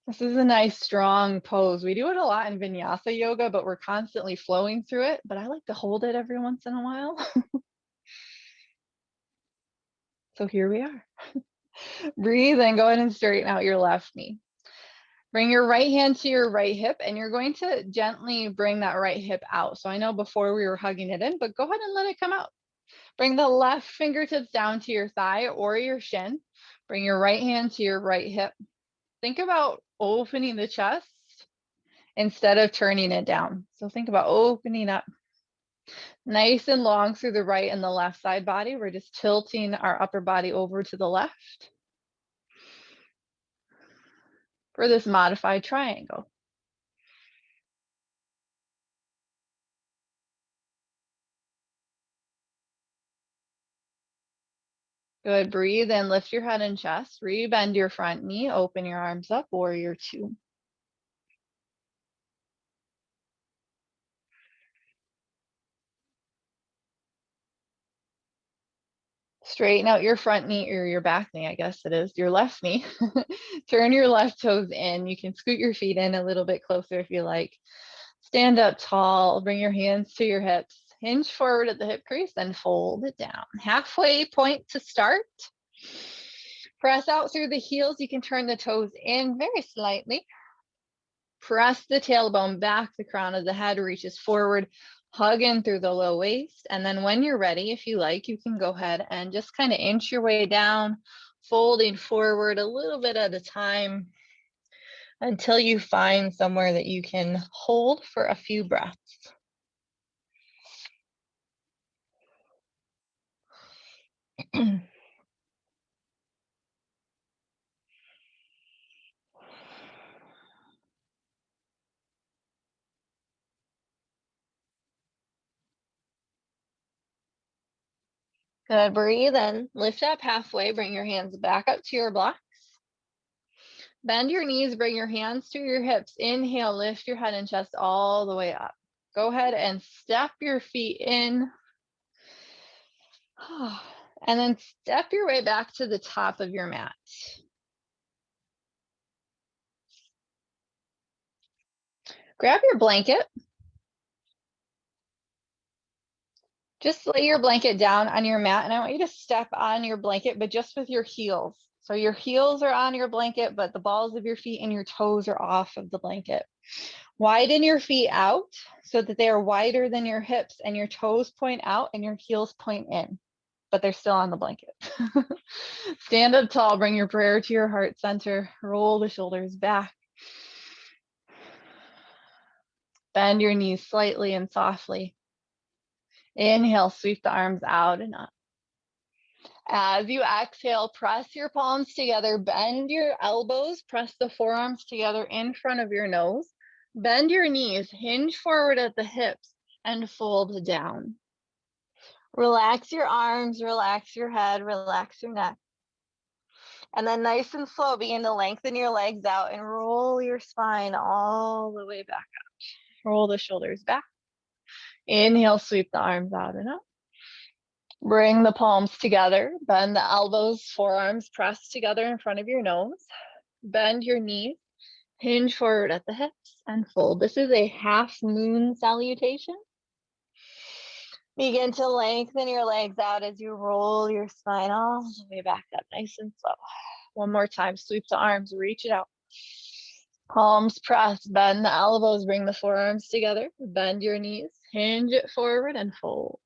Speaker 1: This is a nice strong pose. We do it a lot in vinyasa yoga, but we're constantly flowing through it. But I like to hold it every once in a while. So here we are. Breathe and go ahead and straighten out your left knee. Bring your right hand to your right hip and you're going to gently bring that right hip out. So I know before we were hugging it in, but go ahead and let it come out. Bring the left fingertips down to your thigh or your shin. Bring your right hand to your right hip. Think about opening the chest instead of turning it down. So think about opening up. Nice and long through the right and the left side body. We're just tilting our upper body over to the left for this modified triangle. Good, breathe in, lift your head and chest, rebend your front knee, open your arms up, warrior two. Straighten out your front knee or your back knee, I guess it is, your left knee. Turn your left toes in. You can scoot your feet in a little bit closer if you like. Stand up tall, bring your hands to your hips, hinge forward at the hip crease and fold it down. Halfway point to start. Press out through the heels. You can turn the toes in very slightly. Press the tailbone back, the crown of the head reaches forward, hug in through the low waist. And then when you're ready, if you like, you can go ahead and just kind of inch your way down, folding forward a little bit at a time until you find somewhere that you can hold for a few breaths. Good, breathe in, lift up halfway, bring your hands back up to your blocks. Bend your knees, bring your hands to your hips. Inhale, lift your head and chest all the way up. Go ahead and step your feet in. And then step your way back to the top of your mat. Grab your blanket. Just lay your blanket down on your mat, and I want you to step on your blanket, but just with your heels. So your heels are on your blanket, but the balls of your feet and your toes are off of the blanket. Widen your feet out so that they are wider than your hips and your toes point out and your heels point in, but they're still on the blanket. Stand up tall, bring your prayer to your heart center, roll the shoulders back. Bend your knees slightly and softly. Inhale, sweep the arms out and up. As you exhale, press your palms together, bend your elbows, press the forearms together in front of your nose. Bend your knees, hinge forward at the hips, and fold down. Relax your arms, relax your head, relax your neck. And then nice and slow, begin to lengthen your legs out and roll your spine all the way back up. Roll the shoulders back. Inhale, sweep the arms out and up. Bring the palms together, bend the elbows, forearms pressed together in front of your nose. Bend your knees, hinge forward at the hips and fold. This is a half moon salutation. Begin to lengthen your legs out as you roll your spine all the way back up, nice and slow. One more time, sweep the arms, reach it out. Palms pressed, bend the elbows, bring the forearms together, bend your knees, hinge it forward and fold.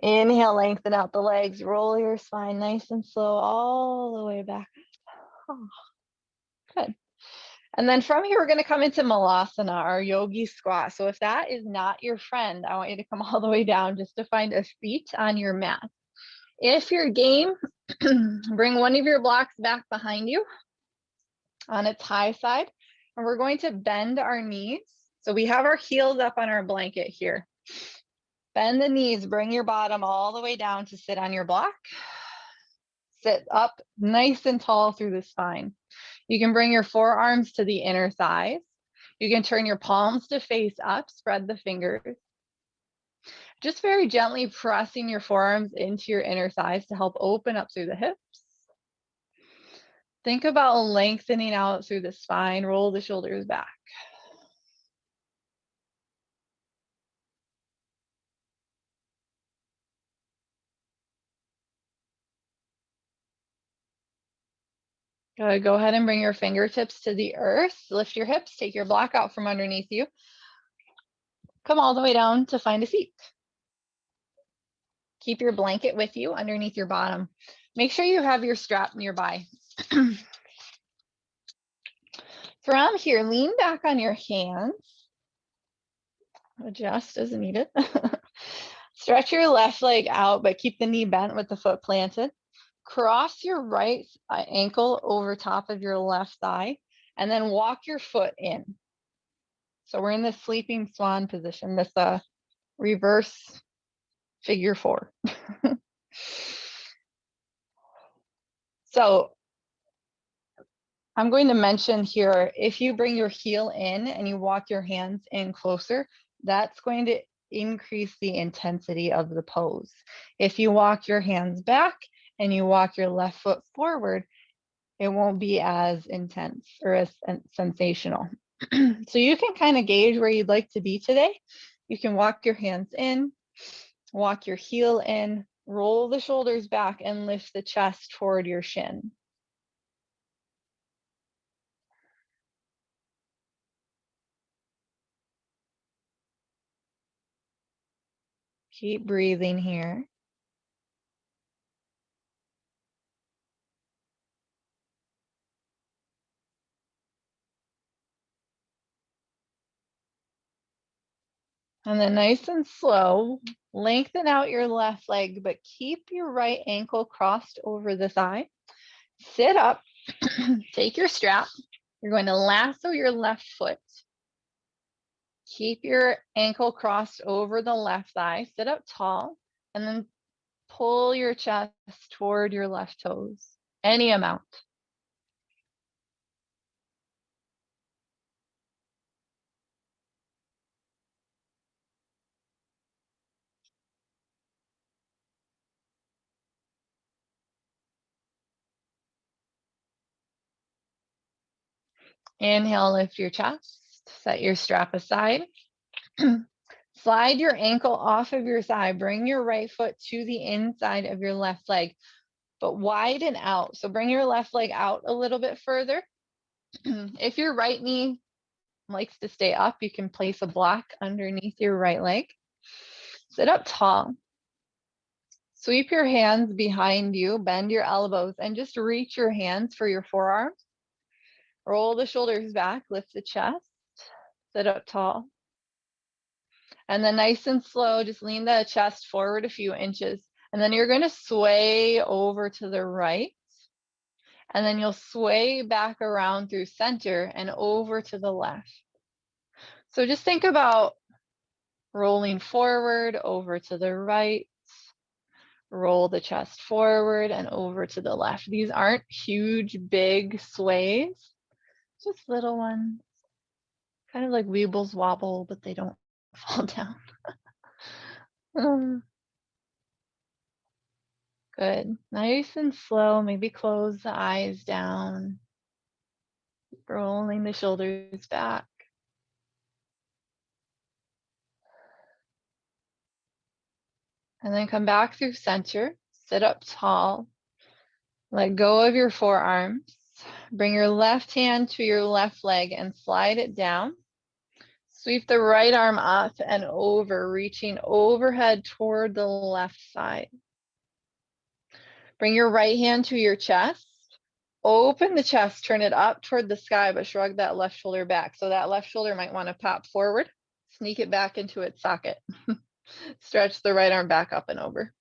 Speaker 1: Inhale, lengthen out the legs, roll your spine nice and slow all the way back. Oh, good. And then from here, we're going to come into Malasana, our yogi squat. So if that is not your friend, I want you to come all the way down just to find a seat on your mat. If you're game, bring one of your blocks back behind you on its high side. And we're going to bend our knees. So we have our heels up on our blanket here. Bend the knees, bring your bottom all the way down to sit on your block. Sit up nice and tall through the spine. You can bring your forearms to the inner thighs. You can turn your palms to face up, spread the fingers. Just very gently pressing your forearms into your inner thighs to help open up through the hips. Think about lengthening out through the spine, roll the shoulders back. Good. Go ahead and bring your fingertips to the earth. Lift your hips, take your block out from underneath you. Come all the way down to find a seat. Keep your blanket with you underneath your bottom. Make sure you have your strap nearby. From here, lean back on your hands. Adjust as needed. Stretch your left leg out, but keep the knee bent with the foot planted. Cross your right ankle over top of your left thigh, and then walk your foot in. So we're in this sleeping swan position, this reverse figure 4. So I'm going to mention here, if you bring your heel in and you walk your hands in closer, that's going to increase the intensity of the pose. If you walk your hands back and you walk your left foot forward, it won't be as intense or as sensational. So you can kind of gauge where you'd like to be today. You can walk your hands in, walk your heel in, roll the shoulders back and lift the chest toward your shin. Keep breathing here. And then nice and slow, lengthen out your left leg, but keep your right ankle crossed over the thigh. Sit up, take your strap. You're going to lasso your left foot. Keep your ankle crossed over the left thigh. Sit up tall, and then pull your chest toward your left toes, any amount. Inhale, lift your chest, set your strap aside. Slide your ankle off of your thigh. Bring your right foot to the inside of your left leg, but widen out. So bring your left leg out a little bit further. If your right knee likes to stay up, you can place a block underneath your right leg. Sit up tall. Sweep your hands behind you, bend your elbows, and just reach your hands for your forearms. Roll the shoulders back, lift the chest, sit up tall. And then nice and slow, just lean the chest forward a few inches. And then you're going to sway over to the right. And then you'll sway back around through center and over to the left. So just think about rolling forward, over to the right, roll the chest forward and over to the left. These aren't huge, big sways, just little ones. Kind of like Weebles wobble, but they don't fall down. Good. Nice and slow. Maybe close the eyes down. Rolling the shoulders back. And then come back through center. Sit up tall. Let go of your forearms. Bring your left hand to your left leg and slide it down. Sweep the right arm up and over, reaching overhead toward the left side. Bring your right hand to your chest. Open the chest, turn it up toward the sky, but shrug that left shoulder back. So that left shoulder might want to pop forward, sneak it back into its socket. Stretch the right arm back up and over.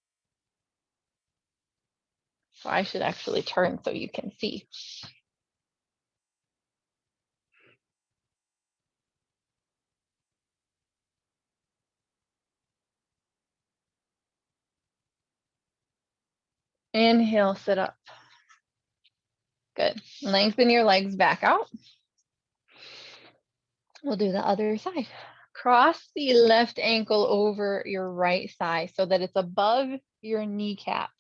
Speaker 1: So I should actually turn so you can see. Inhale, sit up. Good. Lengthen your legs back out. We'll do the other side. Cross the left ankle over your right thigh so that it's above your kneecap.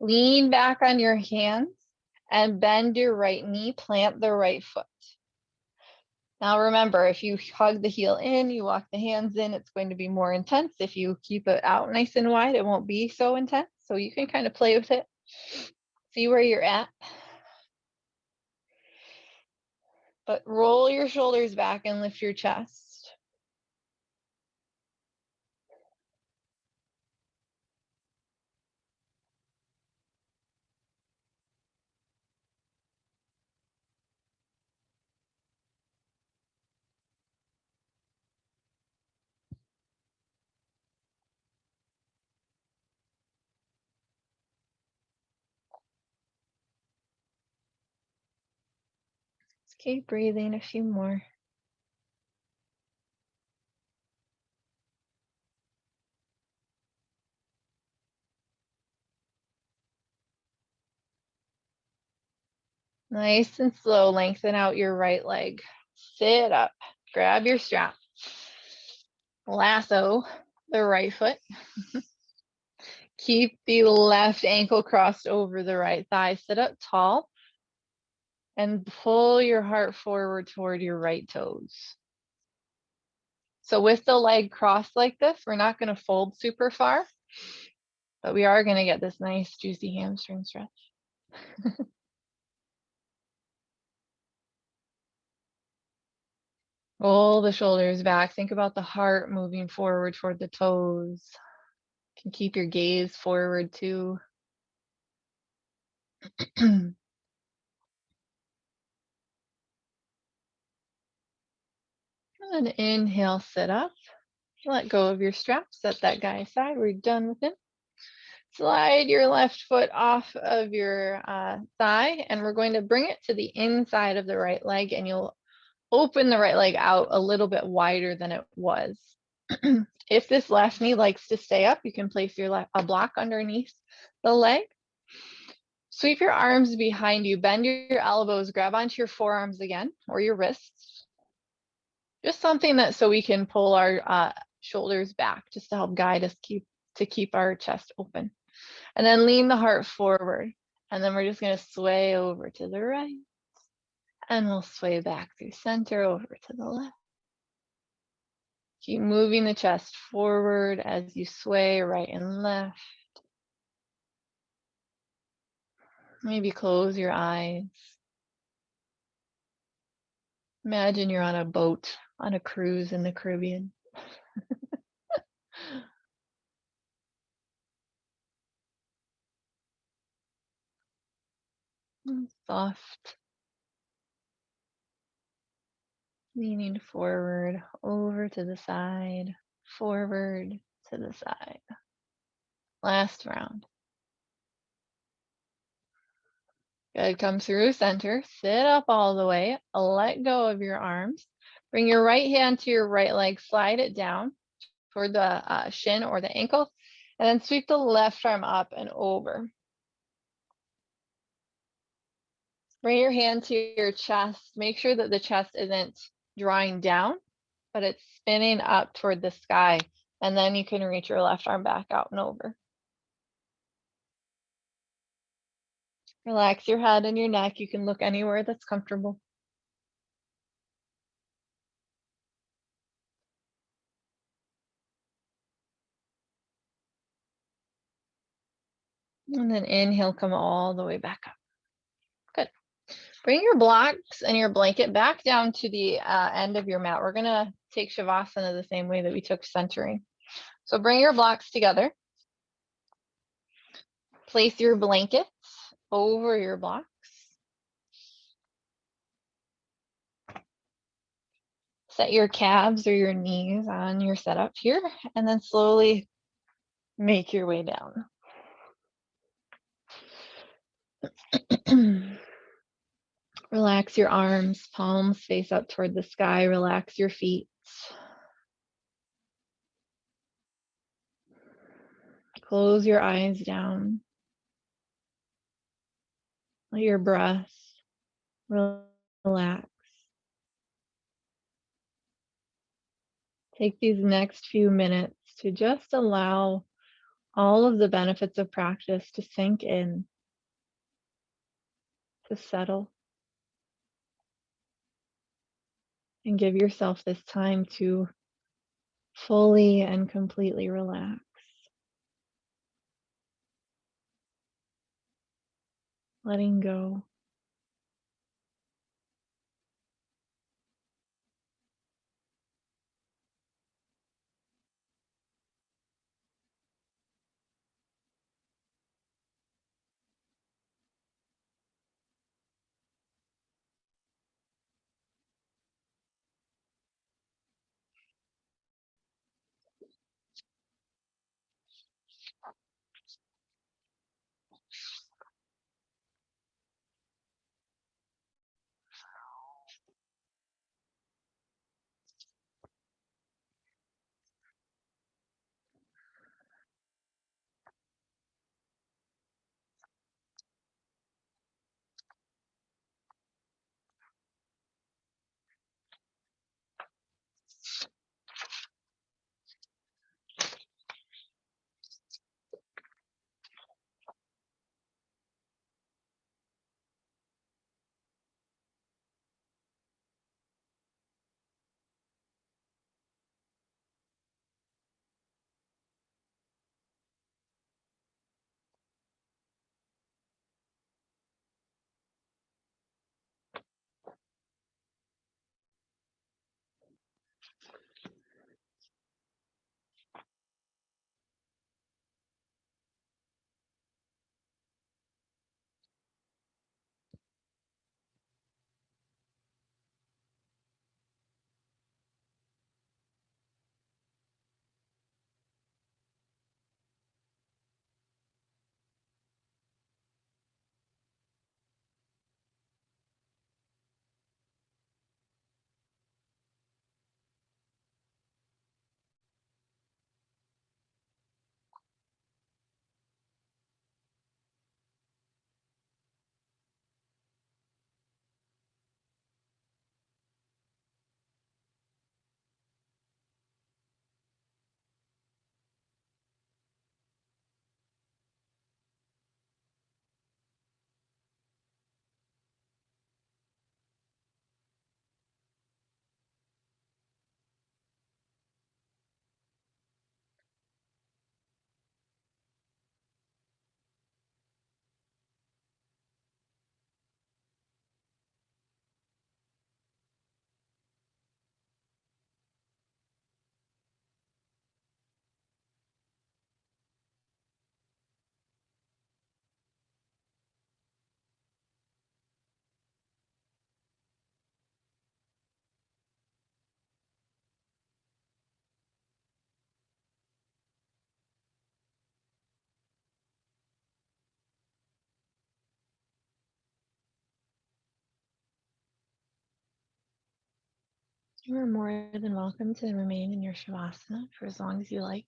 Speaker 1: Lean back on your hands and bend your right knee, plant the right foot. Now remember, if you hug the heel in, you walk the hands in, it's going to be more intense. If you keep it out nice and wide, it won't be so intense. So you can kind of play with it, see where you're at. But roll your shoulders back and lift your chest. Keep breathing, a few more. Nice and slow, lengthen out your right leg. Sit up, grab your strap. Lasso the right foot. Keep the left ankle crossed over the right thigh. Sit up tall and pull your heart forward toward your right toes. So with the leg crossed like this, we're not going to fold super far, but we are going to get this nice juicy hamstring stretch. Roll the shoulders back. Think about the heart moving forward toward the toes. You can keep your gaze forward too. And then inhale, sit up. Let go of your strap. Set that guy aside. We're done with him. Slide your left foot off of your thigh, and we're going to bring it to the inside of the right leg, and you'll open the right leg out a little bit wider than it was. If this left knee likes to stay up, you can place a block underneath the leg. Sweep your arms behind you, bend your elbows, grab onto your forearms again, or your wrists. Just something that so we can pull our shoulders back, just to help guide us to keep our chest open. And then lean the heart forward. And then we're just going to sway over to the right. And we'll sway back through center over to the left. Keep moving the chest forward as you sway right and left. Maybe close your eyes. Imagine you're on a boat on a cruise in the Caribbean. Soft. Leaning forward, over to the side, forward to the side. Last round. Good, come through center, sit up all the way, let go of your arms. Bring your right hand to your right leg, slide it down toward the shin or the ankle, and then sweep the left arm up and over. Bring your hand to your chest. Make sure that the chest isn't drawing down, but it's spinning up toward the sky. And then you can reach your left arm back out and over. Relax your head and your neck. You can look anywhere that's comfortable. And then inhale, come all the way back up. Good. Bring your blocks and your blanket back down to the end of your mat. We're going to take Shavasana the same way that we took centering. So bring your blocks together. Place your blankets over your blocks. Set your calves or your knees on your setup here, and then slowly make your way down. Relax your arms, palms face up toward the sky. Relax your feet. Close your eyes down. Let your breath relax. Take these next few minutes to just allow all of the benefits of practice to sink in, to settle, and give yourself this time to fully and completely relax. Letting go.
Speaker 2: You are more than welcome to remain in your Shavasana for as long as you like.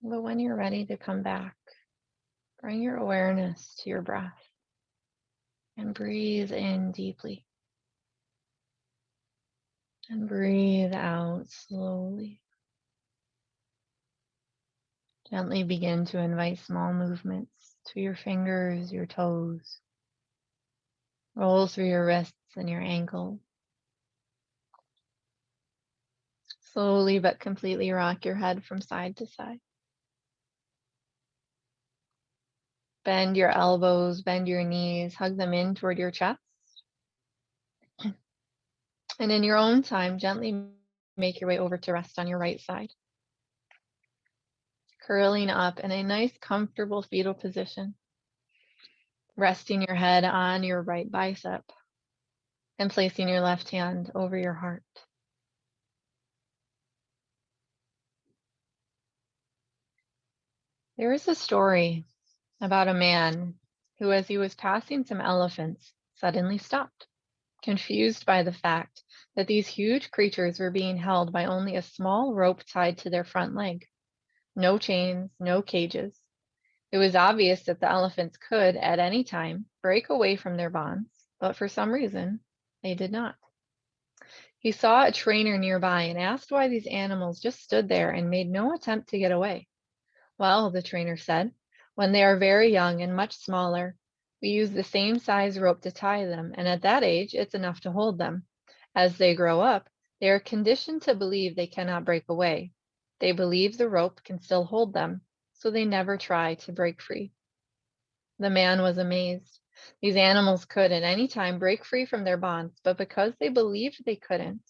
Speaker 2: But when you're ready to come back, bring your awareness to your breath and breathe in deeply and breathe out slowly. Gently begin to invite small movements to your fingers, your toes. Roll through your wrists and your ankles. Slowly but completely rock your head from side to side. Bend your elbows, bend your knees, hug them in toward your chest. And in your own time, gently make your way over to rest on your right side. Curling up in a nice, comfortable fetal position. Resting your head on your right bicep and placing your left hand over your heart. There is a story about a man who, as he was passing some elephants, suddenly stopped, confused by the fact that these huge creatures were being held by only a small rope tied to their front leg. No chains, no cages. It was obvious that the elephants could, at any time, break away from their bonds, but for some reason, they did not. He saw a trainer nearby and asked why these animals just stood there and made no attempt to get away. Well, the trainer said, when they are very young and much smaller, we use the same size rope to tie them, and at that age, it's enough to hold them. As they grow up, they are conditioned to believe they cannot break away. They believe the rope can still hold them, so they never try to break free. The man was amazed. These animals could at any time break free from their bonds, but because they believed they couldn't,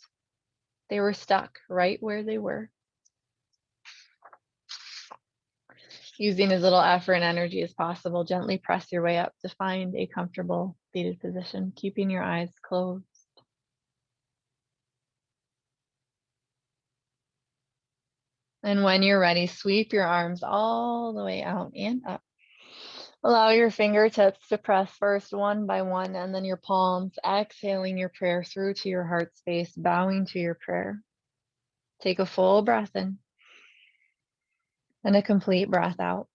Speaker 2: they were stuck right where they were. Using as little effort and energy as possible, gently press your way up to find a comfortable seated position, keeping your eyes closed. And when you're ready, sweep your arms all the way out and up. Allow your fingertips to press first one by one, and then your palms, exhaling your prayer through to your heart space, bowing to your prayer. Take a full breath in and a complete breath out.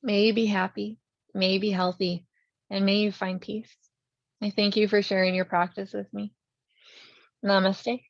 Speaker 2: May you be happy, may you be healthy, and may you find peace. I thank you for sharing your practice with me. Namaste.